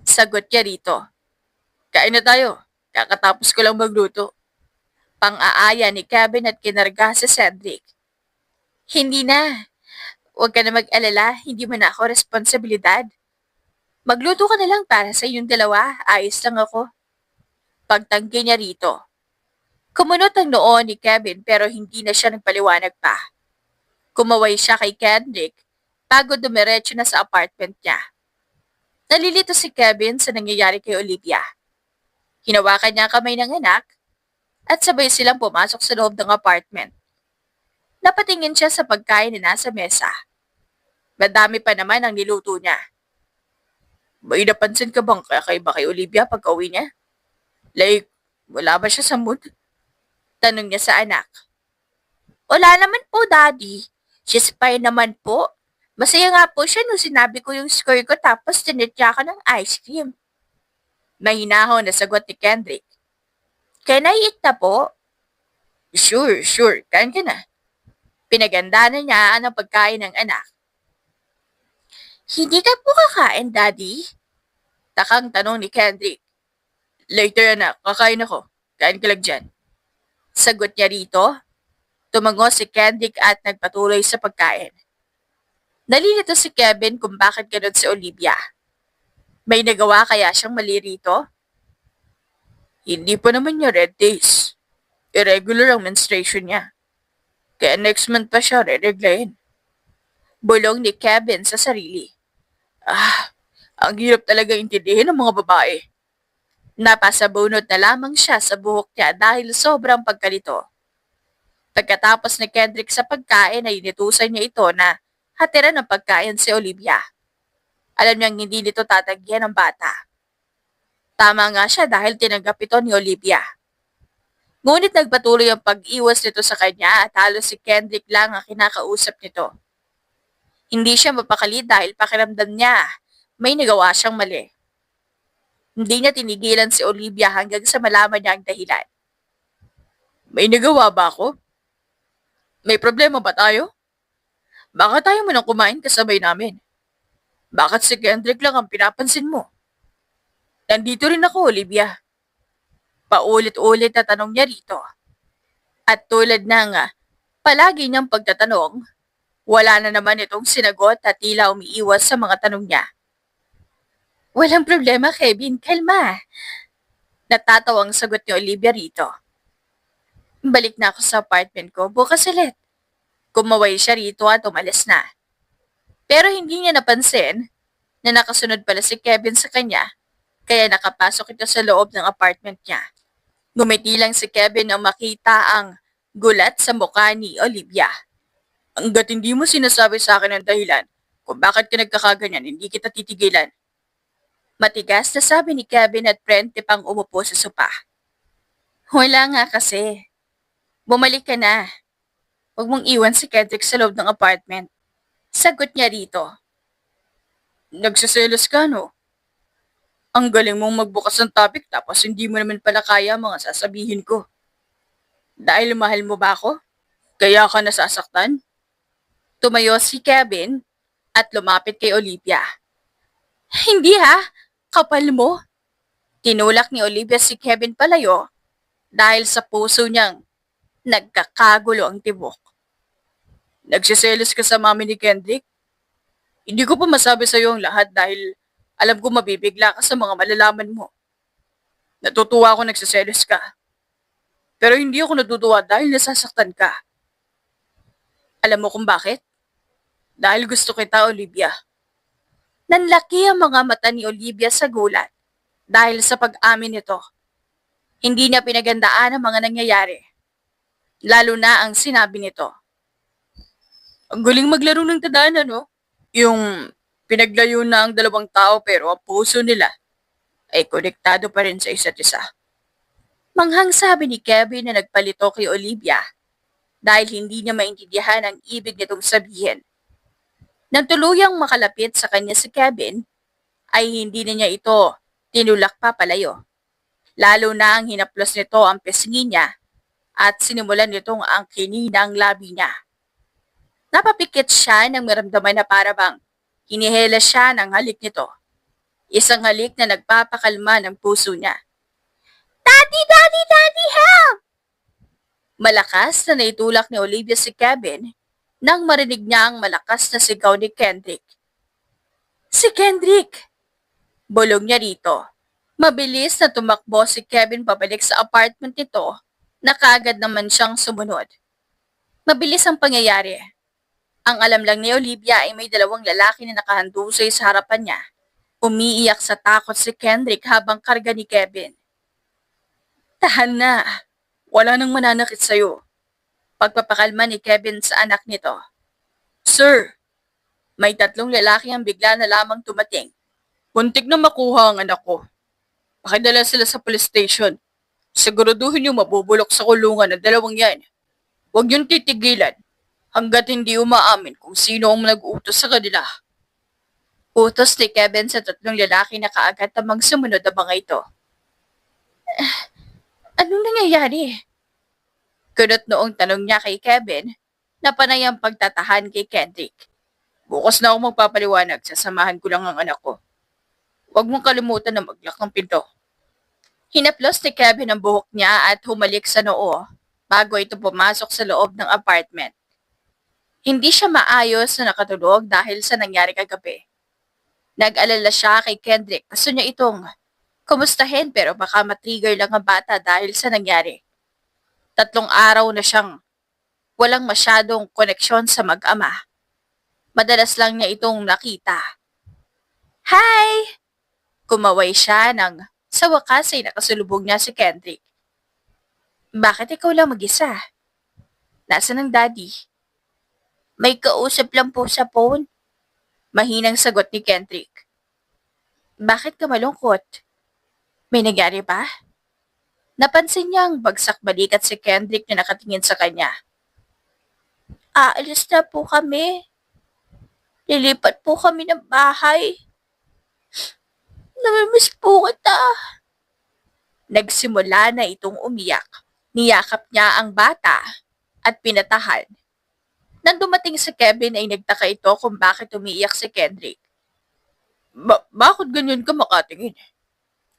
Sagot niya rito. Kain na tayo. Kakatapos ko lang magluto. Pang-aaya ni Kevin at kinarga si Cedric. Hindi na. Huwag ka na mag-alala. Hindi mo na ako responsibilidad. Magluto ka na lang para sa inyong dalawa. Ayos lang ako. Pagtanggi niya rito. Kumunot ang noo ni Kevin pero hindi na siya nagpaliwanag pa. Kumaway siya kay Kendrick bago dumiretso na sa apartment niya. Nalilito si Kevin sa nangyayari kay Olivia. Hinawakan niya ang kamay ng anak at sabay silang pumasok sa loob ng apartment. Napatingin siya sa pagkain na nasa mesa. Madami pa naman ang niluto niya. May napansin ka bang kakaiba kay Olivia pagka-uwi niya? Like, wala ba siya sa mood? Tanong niya sa anak. Wala naman po, Daddy. She's fine naman po. Masaya nga po siya nung sinabi ko yung score ko tapos tinitya ka ng ice cream. Mahinahon na sagot ni Kendrick. Can I eat na po? Sure. Kain ka na. Pinaganda na niya ang pagkain ng anak. Hindi ka po kakain, Daddy? Takang tanong ni Kendrick. Later, anak. Kakain ako. Kain ka lang dyan. Sagot niya rito. Tumango si Kendrick at nagpatuloy sa pagkain. Nalilito si Kevin kung bakit ganun si Olivia. May nagawa kaya siyang mali rito? Hindi pa naman niya red days. Irregular ang menstruation niya. Kaya next month pa siya re-reglayin. Bulong ni Kevin sa sarili. Ah, ang hirap talaga intindihin ng mga babae. Napasabunot na lamang siya sa buhok niya dahil sobrang pagkalito. Pagkatapos ni Kendrick sa pagkain ay inutusan niya ito na hatiran ng pagkain si Olivia. Alam niyang hindi nito tatagyan ng bata. Tama nga siya dahil tinanggap ito ni Olivia. Ngunit nagpatuloy ang pag-iwas nito sa kanya at halos si Kendrick lang ang kinakausap nito. Hindi siya mapakali dahil pakiramdam niya may nagawa siyang mali. Hindi niya tinigilan si Olivia hanggang sa malaman niya ang dahilan. May nagawa ba ako? May problema ba tayo? Baka tayo mo nang kumain kasabay namin. Bakit si Kendrick lang ang pinapansin mo? Nandito rin ako, Olivia. Paulit-ulit na tanong niya rito. At tulad ng palagi niyang pagtatanong, wala na naman itong sinagot at tila umiiwas sa mga tanong niya. Walang problema, Kevin. Kalma. Natatawang sagot ni Olivia rito. Balik na ako sa apartment ko. Bukas ulit. Kumaway siya rito at umalis na. Pero hindi niya napansin na nakasunod pala si Kevin sa kanya, kaya nakapasok ito sa loob ng apartment niya. Ngumiti lang si Kevin nang makita ang gulat sa mukha ni Olivia. Hanggat hindi mo sinasabi sa akin ang dahilan kung bakit ka nagkakaganyan, hindi kita titigilan. Matigas na sabi ni Kevin at prente pang umupo sa sopa. Wala nga kasi. Bumalik ka na. Huwag mong iwan si Kendrick sa loob ng apartment. Sagot niya rito. Nagsiselos ka, no? Ang galing mong magbukas ng topic tapos hindi mo naman pala kaya mga sasabihin ko. Dahil mahal mo ba ako? Kaya ka nasasaktan? Tumayo si Kevin at lumapit kay Olivia. Hindi ha, kapal mo. Tinulak ni Olivia si Kevin palayo dahil sa puso niyang nagkakagulo ang tibok. Nagsiselos ka sa mami ni Kendrick? Hindi ko pa masabi sa iyo ang lahat dahil alam ko mabibigla ka sa mga malalaman mo. Natutuwa ako nagsiselos ka. Pero hindi ako natutuwa dahil nasasaktan ka. Alam mo kung bakit? Dahil gusto kita, Olivia. Nanlaki ang mga mata ni Olivia sa gulat dahil sa pag-amin nito. Hindi niya pinagandaan ang mga nangyayari. Lalo na ang sinabi nito. Ang galing maglaro ng tadhana, no? Yung pinaglayo na ang dalawang tao pero ang puso nila ay konektado pa rin sa isa't isa. Manghang sabi ni Kevin na nagpalito kay Olivia dahil hindi niya maintindihan ang ibig nitong sabihin. Nang tuluyang makalapit sa kanya si Kevin, ay hindi na niya ito tinulak pa palayo. Lalo na ang hinaplos nito ang pisngi niya at sinimulan nitong angkinin ang labi niya. Napapikit siya nang maramdaman na parabang hinihela siya ng halik nito. Isang halik na nagpapakalma ng puso niya. Daddy, Daddy, Daddy, help! Malakas na naitulak ni Olivia si Kevin nang marinig niya ang malakas na sigaw ni Kendrick. Si Kendrick! Bulong niya rito. Mabilis na tumakbo si Kevin pabalik sa apartment nito na kaagad naman siyang sumunod. Mabilis ang pangyayari. Ang alam lang ni Olivia ay may dalawang lalaki na nakahandusay sa harapan niya. Umiiyak sa takot si Kendrick habang karga ni Kevin. Tahan na. Wala nang mananakit sa'yo. Pagpapakalma ni Kevin sa anak nito. Sir, may tatlong lalaki ang bigla na lamang tumating. Muntik na makuha ang anak ko. Pakidala sila sa police station. Siguraduhin niyo mabubulok sa kulungan ng dalawang yan. Huwag niyong titigilan hanggat hindi umaamin kung sino ang nag-utos sa kanila. Utos ni Kevin sa tatlong lalaki na kaagad tamang sumunod ang mga ito. Anong nangyayari? Kunot noong tanong niya kay Kevin na panay ang pagtatahan kay Kendrick. Bukas na ako magpapaliwanag, sasamahan ko lang ang anak ko. Huwag mong kalimutan na mag-lock ng pinto. Hinaplos ni Kevin ang buhok niya at humalik sa noo bago ito pumasok sa loob ng apartment. Hindi siya maayos na nakatulog dahil sa nangyari kagabi. Nag-alala siya kay Kendrick. Gusto niya itong kumustahin pero baka matrigger lang ang bata dahil sa nangyari. 3 araw na siyang walang masyadong koneksyon sa mag-ama. Madalas lang niya itong nakita. Hi! Kumaway siya nang sa wakas ay nakasulubog niya si Kendrick. Bakit ikaw lang mag-isa? Nasaan ang daddy? May kausap lang po sa phone. Mahinang sagot ni Kendrick. Bakit ka malungkot? May nangyari ba? Napansin niyang bagsak balikat si Kendrick na nakatingin sa kanya. Aalis na po kami. Lilipat po kami ng bahay. Namimiss po kita. Nagsimula na itong umiyak. Niyakap niya ang bata at pinatahan. Nang dumating si Kevin ay nagtaka ito kung bakit umiiyak si Kendrick. Bakit ganyan ka makatingin?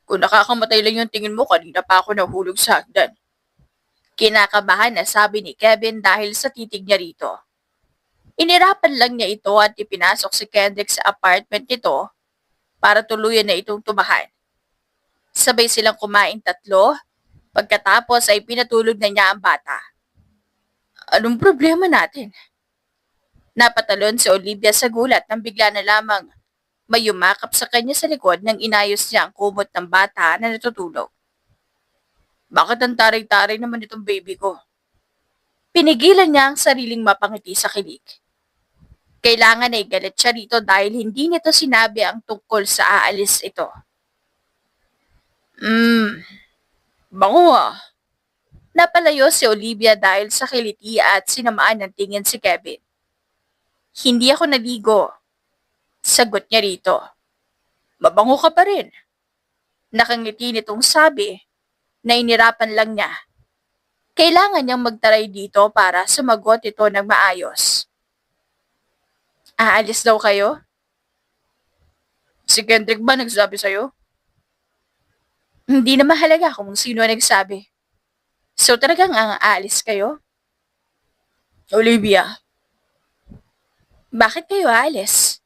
Kung nakakamatay lang yung tingin mo, kanina pa ako nahulog sa hagdan. Kinakabahan na sabi ni Kevin dahil sa titig niya rito. Inirapan lang niya ito at ipinasok si Kendrick sa apartment nito para tuluyan na itong tumahan. Sabay silang kumain 3, pagkatapos ay pinatulog na niya ang bata. Anong problema natin? Napatalon si Olivia sa gulat nang bigla na lamang may yumakap sa kanya sa likod nang inayos niya ang kumot ng bata na natutulog. Bakit ang taray-taray naman itong baby ko? Pinigilan niya ang sariling mapangiti sa kilig. Kailangan ay galit siya rito dahil hindi nito sinabi ang tungkol sa aalis ito. Bango ah. Napalayo si Olivia dahil sa kiliti at sinamaan ng tingin si Kevin. Hindi ako naligo. Sagot niya rito. Mabango ka pa rin. Nakangiti nitong sabi na inirapan lang niya. Kailangan niyang magtaray dito para sumagot ito ng maayos. Aalis daw kayo? Si Kendrick ba nagsabi sa'yo? Hindi na mahalaga kung sino ang nagsabi. So talagang ang aalis kayo? Olivia. Bakit kayo aalis?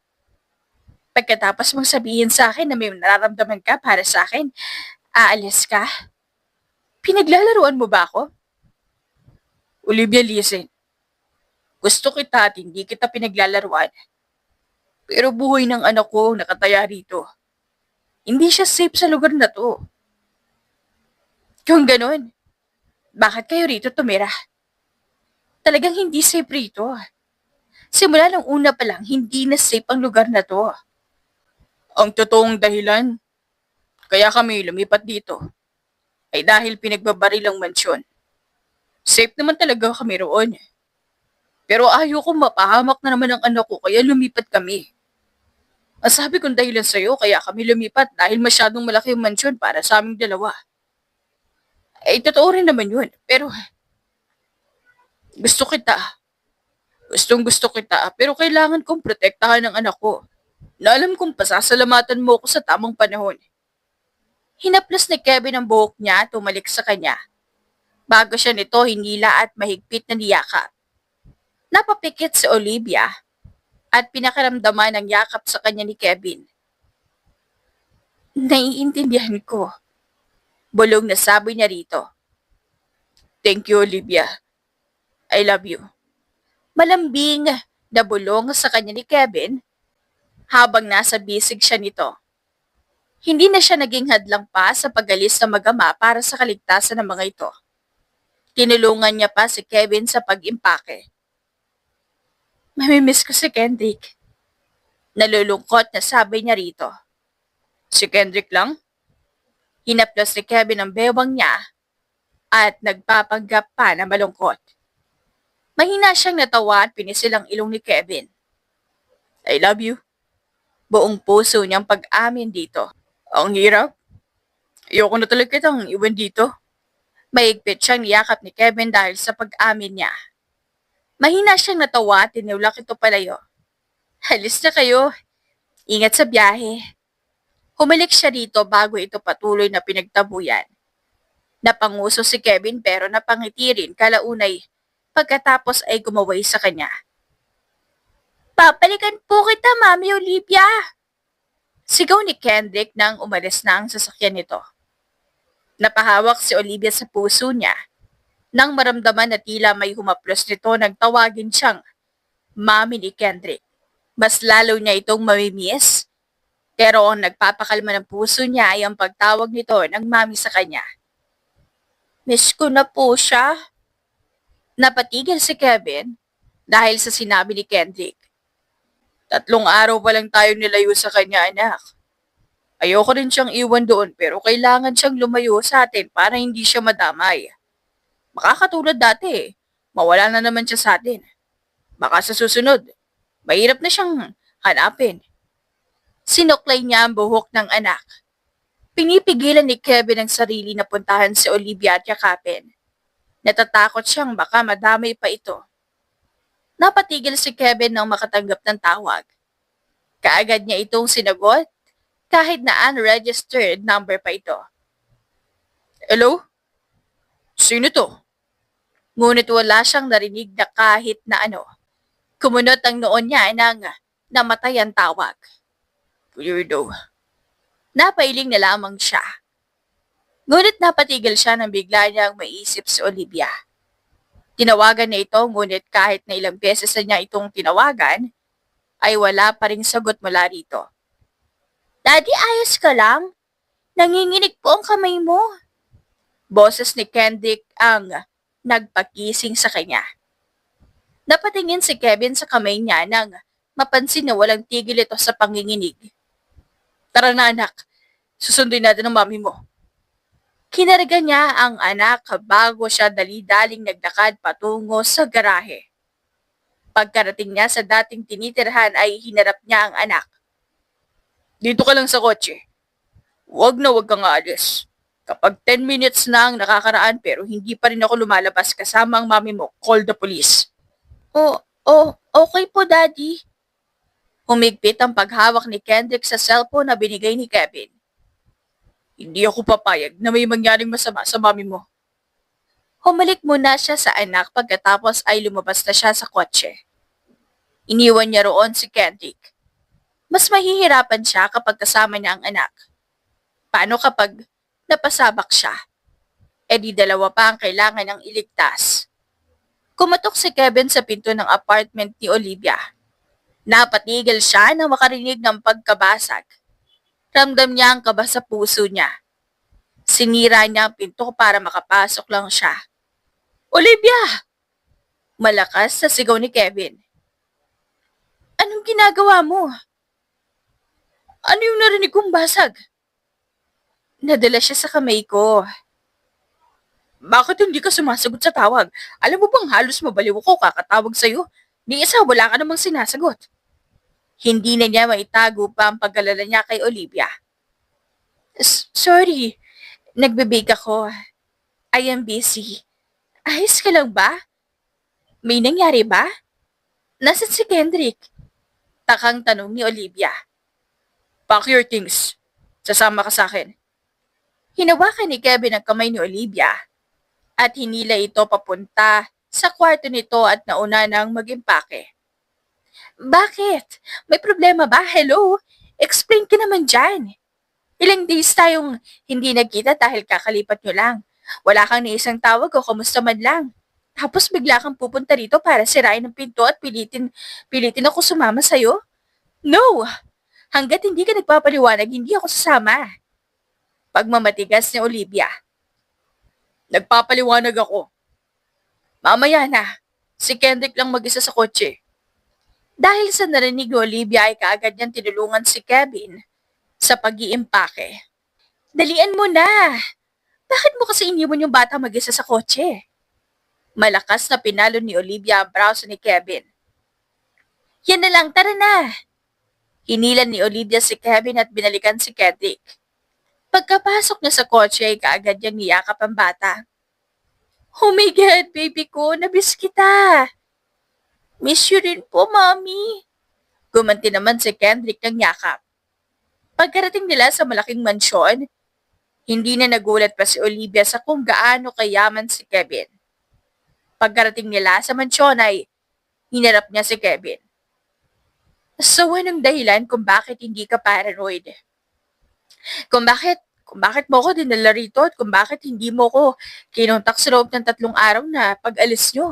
Pagkatapos mong sabihin sa akin na may nararamdaman ka para sa akin, aalis ka? Pinaglalaruan mo ba ako? Olivia, listen. Gusto kita at hindi kita pinaglalaruan. Pero buhay ng anak ko nakataya rito. Hindi siya safe sa lugar na to. Kung ganun, bakit kayo rito tumira? Talagang hindi safe rito. Simula nung una pa lang, hindi na safe ang lugar na to. Ang totoong dahilan, kaya kami lumipat dito, ay dahil pinagbabaril ang mansyon. Safe naman talaga kami roon. Pero ayaw kong mapahamak na naman ang anak ko kaya lumipat kami. Ang sabi kong dahilan sa'yo kaya kami lumipat dahil masyadong malaki yung mansyon para sa aming dalawa. Eh, totoo rin naman yun. Pero gusto kita. Gustong gusto kita pero kailangan kong protektahan ang anak ko. Na alam kong pasasalamatan mo ako sa tamang panahon. Hinaplas ni Kevin ang buhok niya at umalik sa kanya. Bago siya nito hinila at mahigpit na niyakap. Napapikit si Olivia at pinakaramdaman ang yakap sa kanya ni Kevin. Naiintindihan ko. Bulong na sabi niya rito. Thank you, Olivia. I love you. Malambing na bulong sa kanya ni Kevin habang nasa bisig siya nito. Hindi na siya naging hadlang pa sa pag-alis ng mag-ama para sa kaligtasan ng mga ito. Tinulungan niya pa si Kevin sa pag-impake. Mamimiss ko si Kendrick. Nalulungkot na sabi niya rito. Si Kendrick lang? Hinaplos ni Kevin ang bewang niya at nagpapanggap pa na malungkot. Mahina siyang natawa at pinisil ang ilong ni Kevin. I love you. Buong puso niyang pag-amin dito. Ang hirap. Ayoko na talaga kitang iwan dito. Mahigpit siyang niyakap ni Kevin dahil sa pag-amin niya. Mahina siyang natawa at tinulak ito palayo. Halis na kayo. Ingat sa biyahe. Humalik siya dito bago ito patuloy na pinagtabuyan. Napanguso si Kevin pero napangiti rin kalaunay pagkatapos ay gumaway sa kanya. Papalikan po kita, Mami Olivia! Sigaw ni Kendrick nang umalis na ang sasakyan nito. Napahawak si Olivia sa puso niya nang maramdaman na tila may humaplos nito nang tawagin siyang Mami ni Kendrick. Mas lalo niya itong mamimiss. Pero ang nagpapakalma ng puso niya ay ang pagtawag nito ng mami sa kanya. Miss ko na po siya. Napatigil si Kevin dahil sa sinabi ni Kendrick. 3 araw pa lang tayo nilayo sa kanya, anak. Ayoko rin siyang iwan doon pero kailangan siyang lumayo sa atin para hindi siya madamay. Makakatulad dati, mawala na naman siya sa atin. Baka sa susunod, mahirap na siyang hanapin. Sinuklay niya ang buhok ng anak. Pinipigilan ni Kevin ang sarili na puntahan si Olivia at yakapin. Natatakot siyang baka madamay pa ito. Napatigil si Kevin nang makatanggap ng tawag. Kaagad niya itong sinagot kahit na unregistered number pa ito. Hello? Sino to? Ngunit wala siyang narinig na kahit na ano. Kumunot ang noon niya nang namatay ang tawag. Weirdo. Napailing na lamang siya. Ngunit napatigil siya nang bigla niyang maisip si Olivia. Tinawagan niya ito ngunit kahit na ilang beses na niya itong tinawagan, ay wala pa ring sagot mula rito. Daddy, ayos ka lang? Nanginginig po ang kamay mo. Boses ni Kendrick ang nagpakising sa kanya. Napatingin si Kevin sa kamay niya nang mapansin na walang tigil ito sa panginginig. Tara na anak, susunduin natin ang mami mo. Kinarga niya ang anak bago siya dali-daling naglakad patungo sa garahe. Pagkarating niya sa dating tinitirhan ay hinarap niya ang anak. Dito ka lang sa kotse. Huwag na huwag kang aalis. Kapag 10 minutes na ang nakakaraan pero hindi pa rin ako lumalabas kasama ang mami mo, call the police. Okay po, Daddy. Humigpit ang paghawak ni Kendrick sa cellphone na binigay ni Kevin. Hindi ako papayag na may mangyaring masama sa mami mo. Humalik muna siya sa anak pagkatapos ay lumabas na siya sa kotse. Iniwan niya roon si Kendrick. Mas mahihirapan siya kapag kasama niya ang anak. Paano kapag napasabak siya? E di dalawa pa ang kailangan ng iligtas. Kumatok si Kevin sa pinto ng apartment ni Olivia. Napatigil siya nang makarinig ng pagkabasag. Ramdam niya ang kaba sa puso niya. Sinira niya ang pinto para makapasok lang siya. Olivia! Malakas sa sigaw ni Kevin. Anong ginagawa mo? Ano yung narinig kong basag? Nadala siya sa kamay ko. Bakit hindi ka sumasagot sa tawag? Alam mo bang halos mabaliw ako kakatawag sa'yo? Ni isa wala ka namang sinasagot. Hindi na niya maitago pa ang pag-alala niya kay Olivia. Sorry, nagbibig ako. I am busy. Ayos ka lang ba? May nangyari ba? Nasaan si Kendrick? Takang tanong ni Olivia. Pack your things. Sasama ka sa akin. Hinawakan ni Kevin ang kamay ni Olivia at hinila ito papunta sa kwarto nito at nauna nang mag-impake. Bakit? May problema ba? Hello? Explain ka naman dyan. Ilang days tayong hindi nagkita dahil kakalipat nyo lang. Wala kang ni isang tawag o kamusta man lang. Tapos bigla kang pupunta rito para sirain ang pinto at pilitin ako sumama sa'yo? No! Hanggat hindi ka nagpapaliwanag, hindi ako sasama. Pagmamatigas ni Olivia. Nagpapaliwanag ako. Mamaya na. Si Kendrick lang mag-isa sa kotse. Dahil sa narinig ni Olivia ay kaagad niyang tinulungan si Kevin sa pag-iimpake. Dalian mo na! Bakit mo kasi iniwan yung bata mag-isa sa kotse? Malakas na pinalo ni Olivia ang braso ni Kevin. Yan na lang, tara na! Hinilan ni Olivia si Kevin at binalikan si Kendrick. Pagkapasok niya sa kotse ay kaagad niyang niyakap ang bata. Oh my God, baby ko, nabis kita! Miss you rin po, Mommy. Gumanti naman si Kendrick ng yakap. Pagkarating nila sa malaking mansyon, hindi na nagulat pa si Olivia sa kung gaano kayaman si Kevin. Pagkarating nila sa mansyon ay hinarap niya si Kevin. So, anong dahilan kung bakit hindi ka paranoid? Kung bakit mo ko dinala rito at kung bakit hindi mo ko kinontak sa loob ng 3 araw na pag-alis nyo?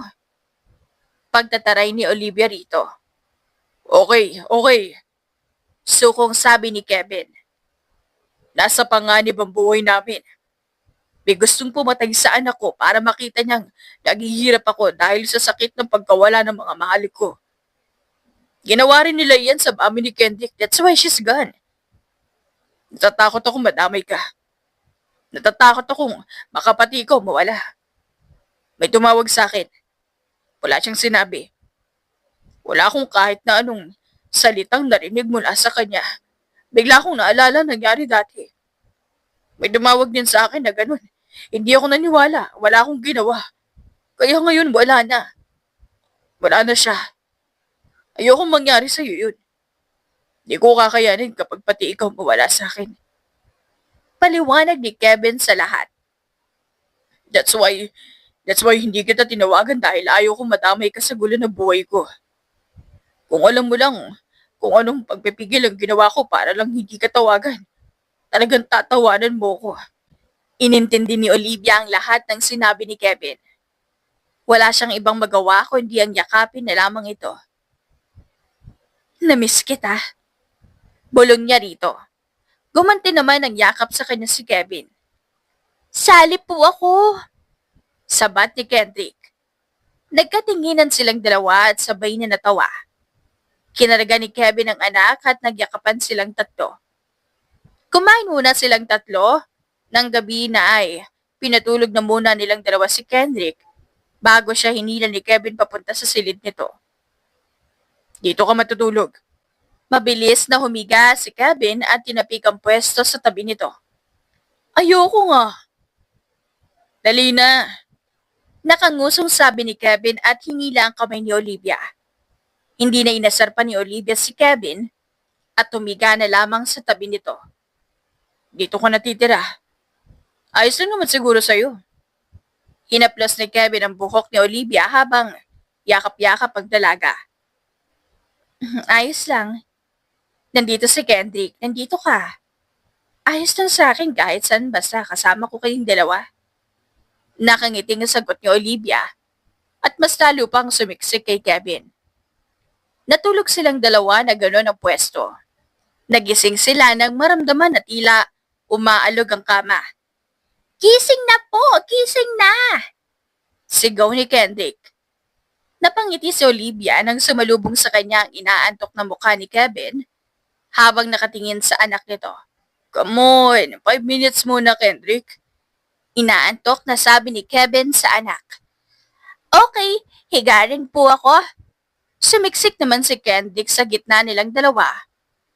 Pagtataray ni Olivia rito. Okay, okay. Sukong sabi ni Kevin. Nasa panganib ang buhay namin. May gustong pumatay sa anak ko para makita niyang naghihirap ako dahil sa sakit ng pagkawala ng mga mahal ko. Ginawa rin nila yan sa mami ni Kendrick. That's why she's gone. Natatakot akong madamay ka. Natatakot akong makapati ko mawala. May tumawag sa akin. Wala siyang sinabi. Wala akong kahit na anong salitang narinig mula sa kanya. Bigla akong naalala nangyari dati. May tumawag din sa akin na ganun. Hindi ako naniwala. Wala akong ginawa. Kaya ngayon wala na. Wala na siya. Ayokong mangyari sa'yo yun. Di ko kakayanin kapag pati ikaw mawala sa akin. Paliwanag ni Kevin sa lahat. That's why, that's why hindi kita tinawagan dahil ayaw kong madamay ka sa gulo ng buhay ko. Kung alam mo lang kung anong pagpipigil ang ginawa ko para lang hindi ka tawagan, talagang tatawanan mo ko. Inintindi ni Olivia ang lahat ng sinabi ni Kevin. Wala siyang ibang magawa kundi ang yakapin na lamang ito. Namiss kita. Bulong niya rito. Gumanti naman ang yakap sa kanya si Kevin. Sali po ako. Sabat ni Kendrick. Nagkatinginan silang dalawa at sabay na natawa. Kinaraga ni Kevin ang anak at nagyakapan silang tatlo. Kumain muna silang tatlo. Nang gabi na ay pinatulog na muna nilang dalawa si Kendrick bago siya hinila ni Kevin papunta sa silid nito. Dito ka matutulog. Mabilis na humiga si Kevin at tinapik ang pwesto sa tabi nito. Ayoko nga. Dali na. Nakangusong sabi ni Kevin at hinila ang kamay ni Olivia. Hindi na inasar pa ni Olivia si Kevin at humiga na lamang sa tabi nito. Dito ka natitira. Ayos lang naman siguro sa'yo. Hinaplos ni Kevin ang buhok ni Olivia habang yakap-yakap ang dalaga. Ayos lang. Nandito si Kendrick. Nandito ka. Ayos lang sa akin kahit saan basta kasama ko kayong dalawa. Nakangiting ang sagot ni Olivia at mas lalo pang sumiksik kay Kevin. Natulog silang dalawa na gano'n ang pwesto. Nagising sila nang maramdaman na tila umaalog ang kama. Gising na po! Gising na! Sigaw ni Kendrick. Napangiti si Olivia nang sumalubong sa kanya ang inaantok na mukha ni Kevin habang nakatingin sa anak nito. Come on, 5 minutes muna, Kendrick. Inaantok na sabi ni Kevin sa anak. Okay, higa rin po ako. Sumiksik naman si Kendrick sa gitna nilang dalawa.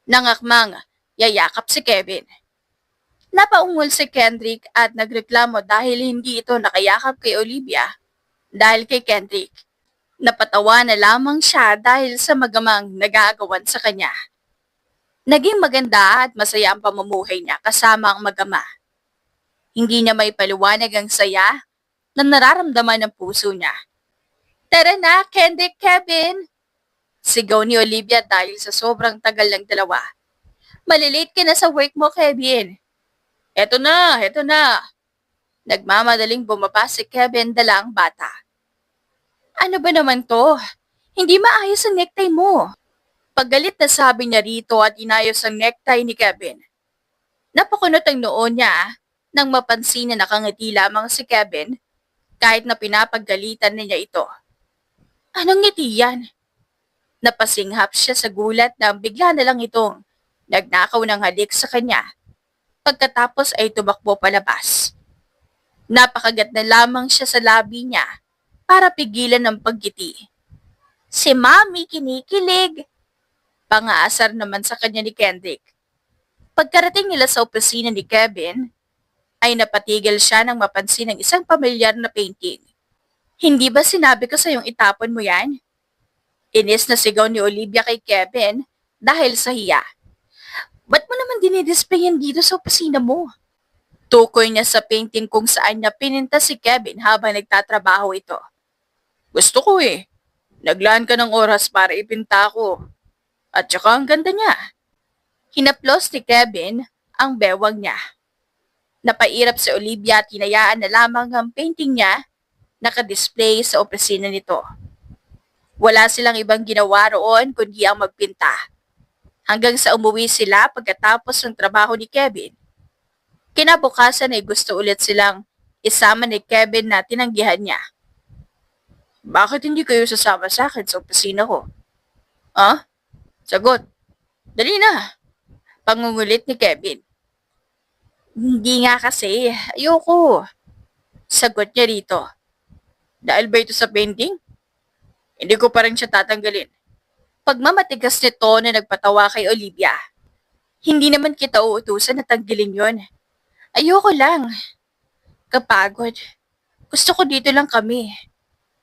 Nangakmang yayakap si Kevin. Napaungol si Kendrick at nagreklamo dahil hindi ito nakayakap kay Olivia dahil kay Kendrick. Napatawa na lamang siya dahil sa magamang nagagawan sa kanya. Naging maganda at masaya ang pamumuhay niya kasama ang magama. Hindi niya may paliwanag ang saya na nararamdaman ng puso niya. Tara na, Kendrick, Kevin! Sigaw ni Olivia dahil sa sobrang tagal ng dalawa. Malilate ka na sa work mo, Kevin. Eto na, eto na. Nagmamadaling bumaba si Kevin dala ang bata. Ano ba naman to? Hindi maayos ang necktie mo. Paggalit na sabi niya rito at inayos ang necktie ni Kevin. Napakunot ang noon niya nang mapansin na nakangiti lamang si Kevin kahit na pinapaggalitan niya ito. Anong ngiti yan? Napasinghap siya sa gulat na bigla na lang itong nagnakaw ng halik sa kanya. Pagkatapos ay tumakbo palabas. Napakagat na lamang siya sa labi niya para pigilan ang paggiti. Si Mami kinikilig. Pangaasar naman sa kanya ni Kendrick. Pagkarating nila sa opisina ni Kevin, ay napatigil siya nang mapansin ang isang pamilyar na painting. Hindi ba sinabi ko sa iyong itapon mo yan? Inis na sigaw ni Olivia kay Kevin dahil sa hiya. Ba't mo naman dinidisplay yan dito sa opisina mo? Tukoy niya sa painting kung saan niya pininta si Kevin habang nagtatrabaho ito. Gusto ko eh. Naglaan ka ng oras para ipinta ko. At saka ang ganda niya. Hinaplos ni Kevin ang bewang niya. Napairap si Olivia at hinayaan na lamang ang painting niya nakadisplay sa opisina nito. Wala silang ibang ginawa roon kundi ang magpinta. Hanggang sa umuwi sila pagkatapos ng trabaho ni Kevin. Kinabukasan ay gusto ulit silang isama ni Kevin na tinanggihan niya. Bakit hindi kayo sasama sa akin sa opisina ko? Ah? Sagot. Dali na. Pangungulit ni Kevin. Hindi nga kasi. Ayoko. Sagot niya rito. Dahil ba ito sa painting? Hindi ko pa rin siya tatanggalin. Pagmamatigas nito na nagpatawa kay Olivia. Hindi naman kita uutusan na tanggalin yon. Ayoko lang. Kapagod. Gusto ko dito lang kami.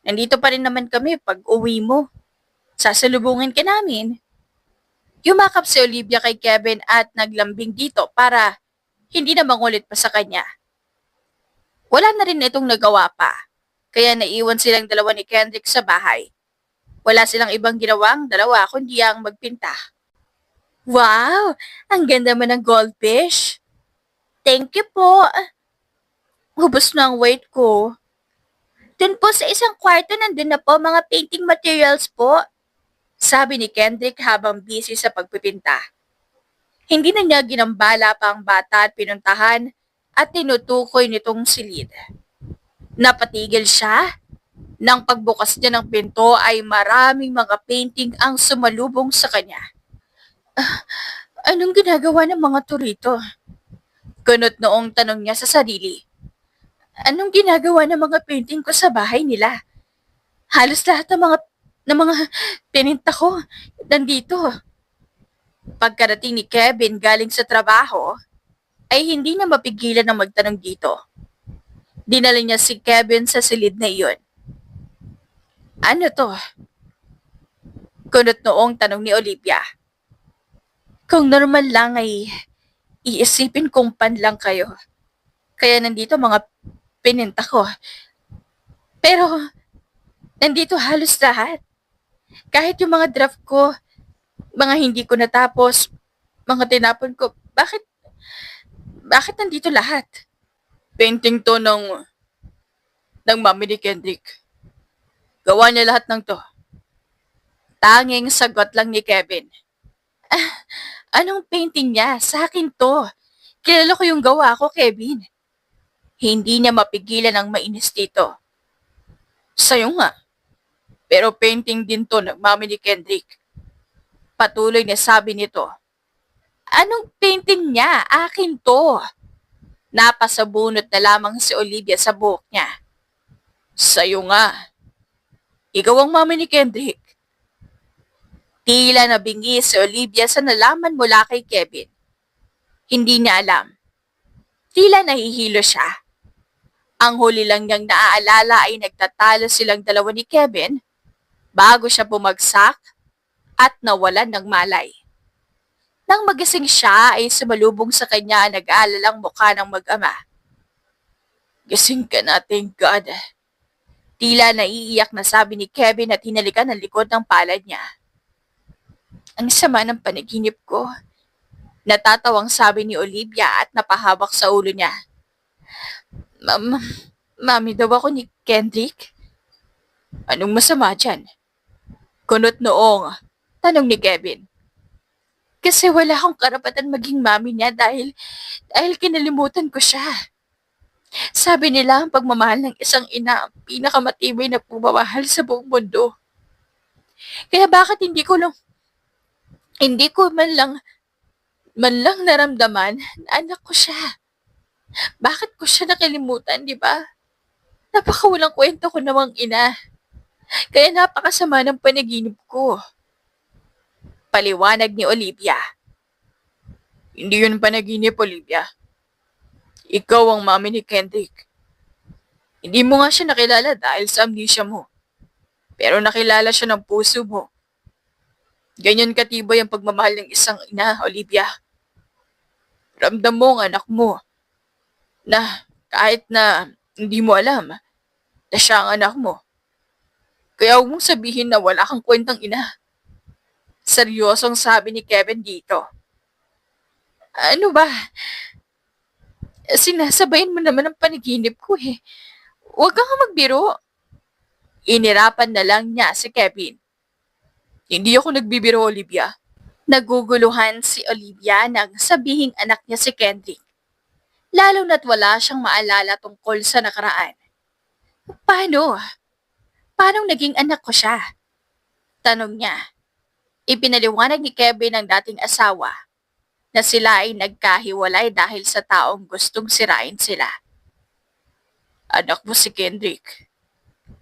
Nandito pa rin naman kami pag uwi mo. Sasalubungin ka namin. Yumakap si Olivia kay Kevin at naglambing dito para hindi na mangulit pa sa kanya. Wala na rin itong nagawa pa, kaya naiwan silang dalawa ni Kendrick sa bahay. Wala silang ibang ginawang dalawa kundi ang magpinta. Wow! Ang ganda mo ng goldfish! Thank you po! Hubos na ang weight ko. Dun po sa isang kwarto nandun na po mga painting materials po. Sabi ni Kendrick habang busy sa pagpipinta. Hindi na niya ginambala pa ang bata at pinuntahan at tinutukoy nitong silid. Napatigil siya. Nang pagbukas niya ng pinto ay maraming mga painting ang sumalubong sa kanya. Anong ginagawa ng mga to rito? Kunot noong tanong niya sa sarili. Anong ginagawa ng mga painting ko sa bahay nila? Halos lahat ng mga pininta ko nandito. Pagkarating ni Kevin galing sa trabaho, ay hindi na mapigilan ng magtanong dito. Dinala niya si Kevin sa silid na iyon. Ano to? Kunot noong tanong ni Olivia. Kung normal lang ay iisipin kong pan lang kayo. Kaya nandito mga pininta ko. Pero nandito halos lahat. Kahit yung mga draft ko, mga hindi ko natapos, mga tinapon ko, bakit nandito lahat? Painting to ng mami ni Kendrick. Gawa niya lahat ng to. Tanging sagot lang ni Kevin. Anong painting niya? Sa akin to. Kilala ko yung gawa ko, Kevin. Hindi niya mapigilan ang mainis dito. Sa'yo nga. Pero painting din to ng mami ni Kendrick. Patuloy na sabi nito. Anong painting niya? Akin to. Napasabunot na lamang si Olivia sa buhok niya. Sa'yo nga. Ikaw ang mami ni Kendrick. Tila nabingi si Olivia sa nalaman mula kay Kevin. Hindi niya alam. Tila nahihilo siya. Ang huli lang niyang naaalala ay nagtatalo silang dalawa ni Kevin bago siya bumagsak at nawalan ng malay. Nang magising siya ay sumalubong sa kanya ang nag-aalalang mukha ng mag-ama. Gising ka na, thank God. Tila naiiyak na sabi ni Kevin at hinalikan ang likod ng palad niya. Ang sama ng panaginip ko. Natatawang sabi ni Olivia at napahawak sa ulo niya. Mami daw ako ni Kendrick? Anong masama dyan? Kunot noong tanong ni Kevin. Kasi wala akong karapatan maging mami niya dahil kinalimutan ko siya. Sabi nila ang pagmamahal ng isang ina ang pinakamatibay na pagmamahal sa buong mundo. Kaya bakit hindi ko man lang naramdaman na anak ko siya. Bakit ko siya nakalimutan, di ba? Napakawalang kwento ko namang ina. Kaya napakasama ng panaginip ko. Paliwanag ni Olivia. Hindi yun panaginip, Olivia. Ikaw ang mami ni Kendrick. Hindi mo nga siya nakilala dahil sa amnesia mo. Pero nakilala siya ng puso mo. Ganyan katibay ang pagmamahal ng isang ina, Olivia. Ramdam mo ang anak mo na kahit na hindi mo alam na siya ang anak mo. Kaya huwag mong sabihin na wala kang kwentang ina. Seryosong sabi ni Kevin dito. Ano ba? Sinasabayin mo naman ang panaginip ko eh. Huwag kang magbiro. Inirapan na lang niya si Kevin. Hindi ako nagbibiro, Olivia. Naguguluhan si Olivia nang sabihing anak niya si Kendrick. Lalo na't wala siyang maalala tungkol sa nakaraan. Paano? Paano naging anak ko siya? Tanong niya. Ipinaliwanag ni Kevin ang dating asawa na sila ay nagkahiwalay dahil sa taong gustong sirain sila. Anak mo si Kendrick.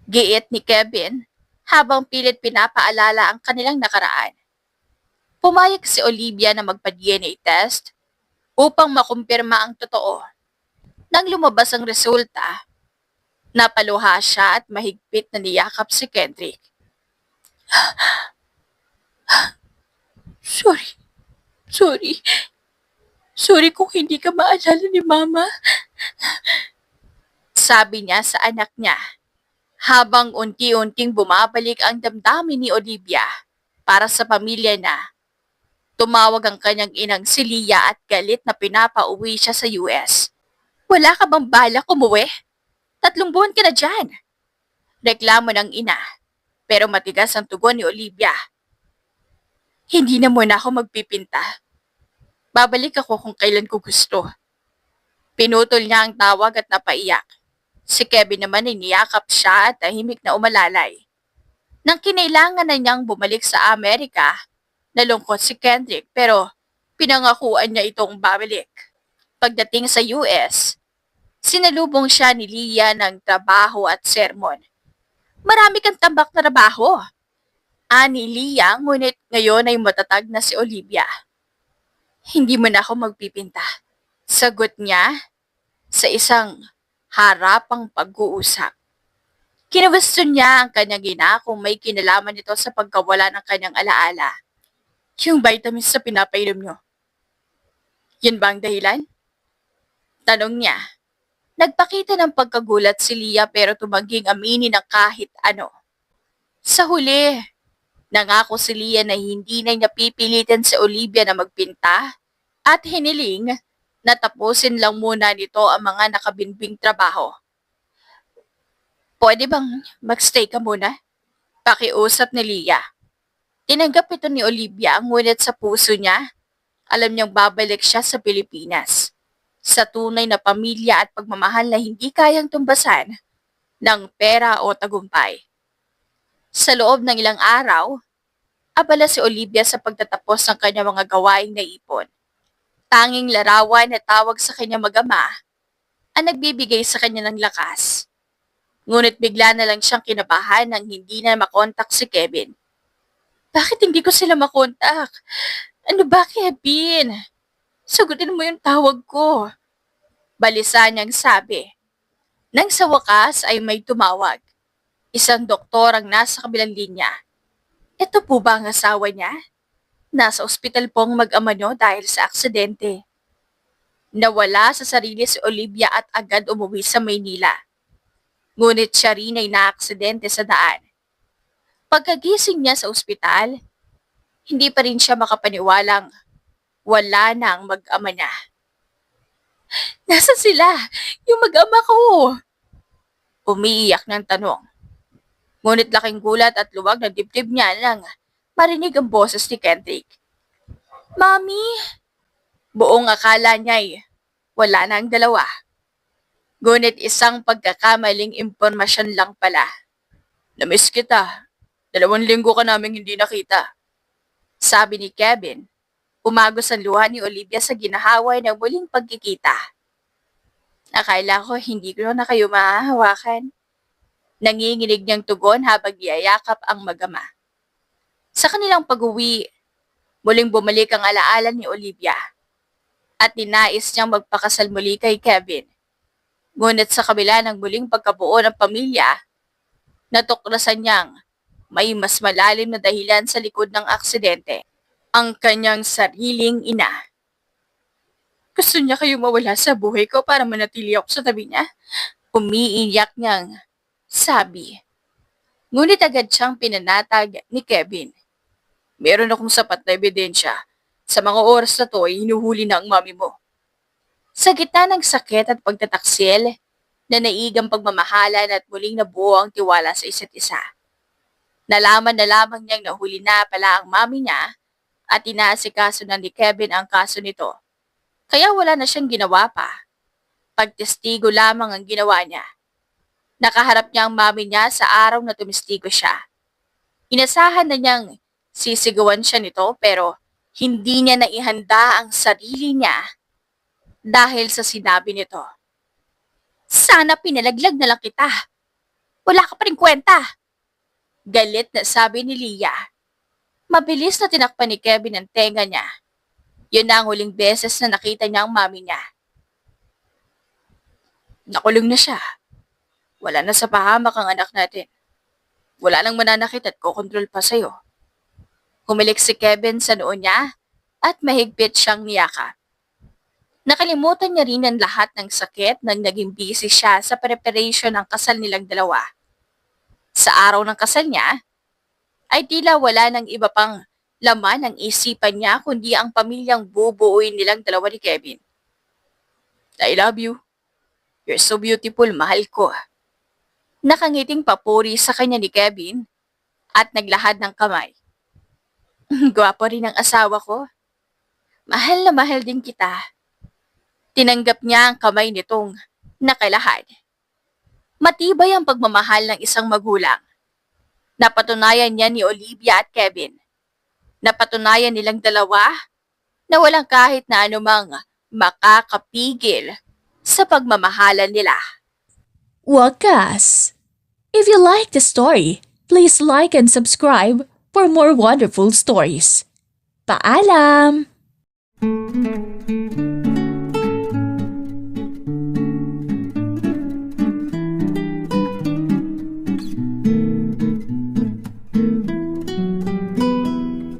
Giit ni Kevin habang pilit pinapaalala ang kanilang nakaraan. Pumayag si Olivia na magpa-DNA test upang makumpirma ang totoo. Nang lumabas ang resulta, napaluha siya at mahigpit na niyakap si Kendrick. Sorry. Sorry. Sorry kung hindi ka maalala ni Mama. Sabi niya sa anak niya, habang unti-unting bumabalik ang damdamin ni Olivia para sa pamilya na. Tumawag ang kanyang inang si Leah at galit na pinapauwi siya sa US. Wala ka bang balak umuwi? 3 buwan ka na dyan. Reklamo ng ina, pero matigas ang tugon ni Olivia. Hindi na muna ako magpipinta. Babalik ako kung kailan ko gusto. Pinutol niya ang tawag at napaiyak. Si Kevin naman ay niyakap siya at tahimik na umalalay. Nang kinailangan na niyang bumalik sa Amerika, nalungkot si Kendrick pero pinangakuan niya itong babalik. Pagdating sa US, sinalubong siya ni Leah ng trabaho at sermon. Marami kang tambak na trabaho. Ani Leah, ngunit ngayon ay matatag na si Olivia. Hindi mo na ako magpipinta. Sagot niya sa isang harapang pag-uusap. Kinuwestiyon niya ang kanyang ina kung may kinalaman ito sa pagkawala ng kanyang alaala. Yung vitamins sa pinapainom niyo. Yun ba ang dahilan? Tanong niya. Nagpakita ng pagkagulat si Leah pero tumangging aminin ng kahit ano. Sa huli, nangako si Leah na hindi na niya pipilitin si Olivia na magpinta at hiniling na tapusin lang muna nito ang mga nakabinbing trabaho. Pwede bang magstay ka muna? Pakiusap ni Leah. Tinanggap ito ni Olivia ngunit sa puso niya, alam niyang babalik siya sa Pilipinas. Sa tunay na pamilya at pagmamahal na hindi kayang tumbasan ng pera o tagumpay. Sa loob ng ilang araw, abala si Olivia sa pagtatapos ng kanyang mga gawaing naipon. Tanging larawan na tawag sa kanyang mag-ama ang nagbibigay sa kanya ng lakas. Ngunit bigla na lang siyang kinabahan nang hindi na makontak si Kevin. Bakit hindi ko sila makontak? Ano ba, Kevin? Sagutin mo yung tawag ko. Balisa niyang sabi. Nang sa wakas ay may tumawag. Isang doktor ang nasa kabilang linya. Ito po ba ang asawa niya? Nasa ospital pong mag-ama niyo dahil sa aksidente. Nawala sa sarili si Olivia at agad umuwi sa Maynila. Ngunit siya rin ay naaksidente sa daan. Pagkagising niya sa ospital, hindi pa rin siya makapaniwalang wala na ang mag-ama niya. Nasaan sila? Yung mag-ama ko! Umiiyak ng tanong. Ngunit laking gulat at luwag na dibdib niya nang marinig ang boses ni Kendrick. Mami! Buong akala niya'y wala na ang dalawa. Ngunit isang pagkakamaling impormasyon lang pala. Namiss kita. 2 linggo ka naming hindi nakita. Sabi ni Kevin. Umagos ang luha ni Olivia sa ginahaway ng muling pagkikita. Akala ko hindi ko na kayo mahahawakan. Nanginginig niyang tugon habang iyayakap ang mag-ama. Sa kanilang pag-uwi, muling bumalik ang alaala ni Olivia. At ninais niyang magpakasal muli kay Kevin. Ngunit sa kabila ng muling pagkabuo ng pamilya, natuklasan niyang may mas malalim na dahilan sa likod ng aksidente. Ang kanyang sariling ina. Gusto niya kayo mawala sa buhay ko para manatili ako sa tabi niya? Umiiyak niyang sabi. Ngunit agad siyang pinanatag ni Kevin. Meron akong sapat na ebidensya. Sa mga oras na to ay hinuhuli na ang mami mo. Sa gitna ng sakit at pagtataksil, na naigang pagmamahalan at muling nabuo ang tiwala sa isa't isa. Nalaman na lamang niyang nahuli na pala ang mami niya at inaasikaso na ni Kevin ang kaso nito. Kaya wala na siyang ginawa pa. Pagtestigo lamang ang ginawa niya. Nakaharap niya ang mami niya sa araw na tumistigo siya. Inasahan na niyang sisigawan siya nito pero hindi niya naihanda ang sarili niya dahil sa sinabi nito. Sana pinalaglag na lang kita. Wala ka pa rin kwenta. Galit na sabi ni Leah. Mabilis na tinakpan ni Kevin ang tenga niya. Yun na ang huling beses na nakita niya ang mami niya. Nakulong na siya. Wala na sa pahamak ang anak natin. Wala nang mananakit at kokontrol pa sa'yo. Humilik si Kevin sa noo niya at mahigpit siyang niyaka. Nakalimutan niya rin ang lahat ng sakit nang naging busy siya sa preparation ng kasal nilang dalawa. Sa araw ng kasal niya, ay tila wala ng iba pang laman ang isipan niya kundi ang pamilyang bubuuin nilang dalawa ni Kevin. I love you. You're so beautiful, mahal ko. Nakangiting papuri sa kanya ni Kevin at naglahad ng kamay. Gwapo rin ang asawa ko. Mahal na mahal din kita. Tinanggap niya ang kamay nitong nakalahad. Matibay ang pagmamahal ng isang magulang. Napatunayan niya ni Olivia at Kevin. Napatunayan nilang dalawa na walang kahit na anumang makakapigil sa pagmamahalan nila. Wakas! If you like the story, please like and subscribe for more wonderful stories. Paalam!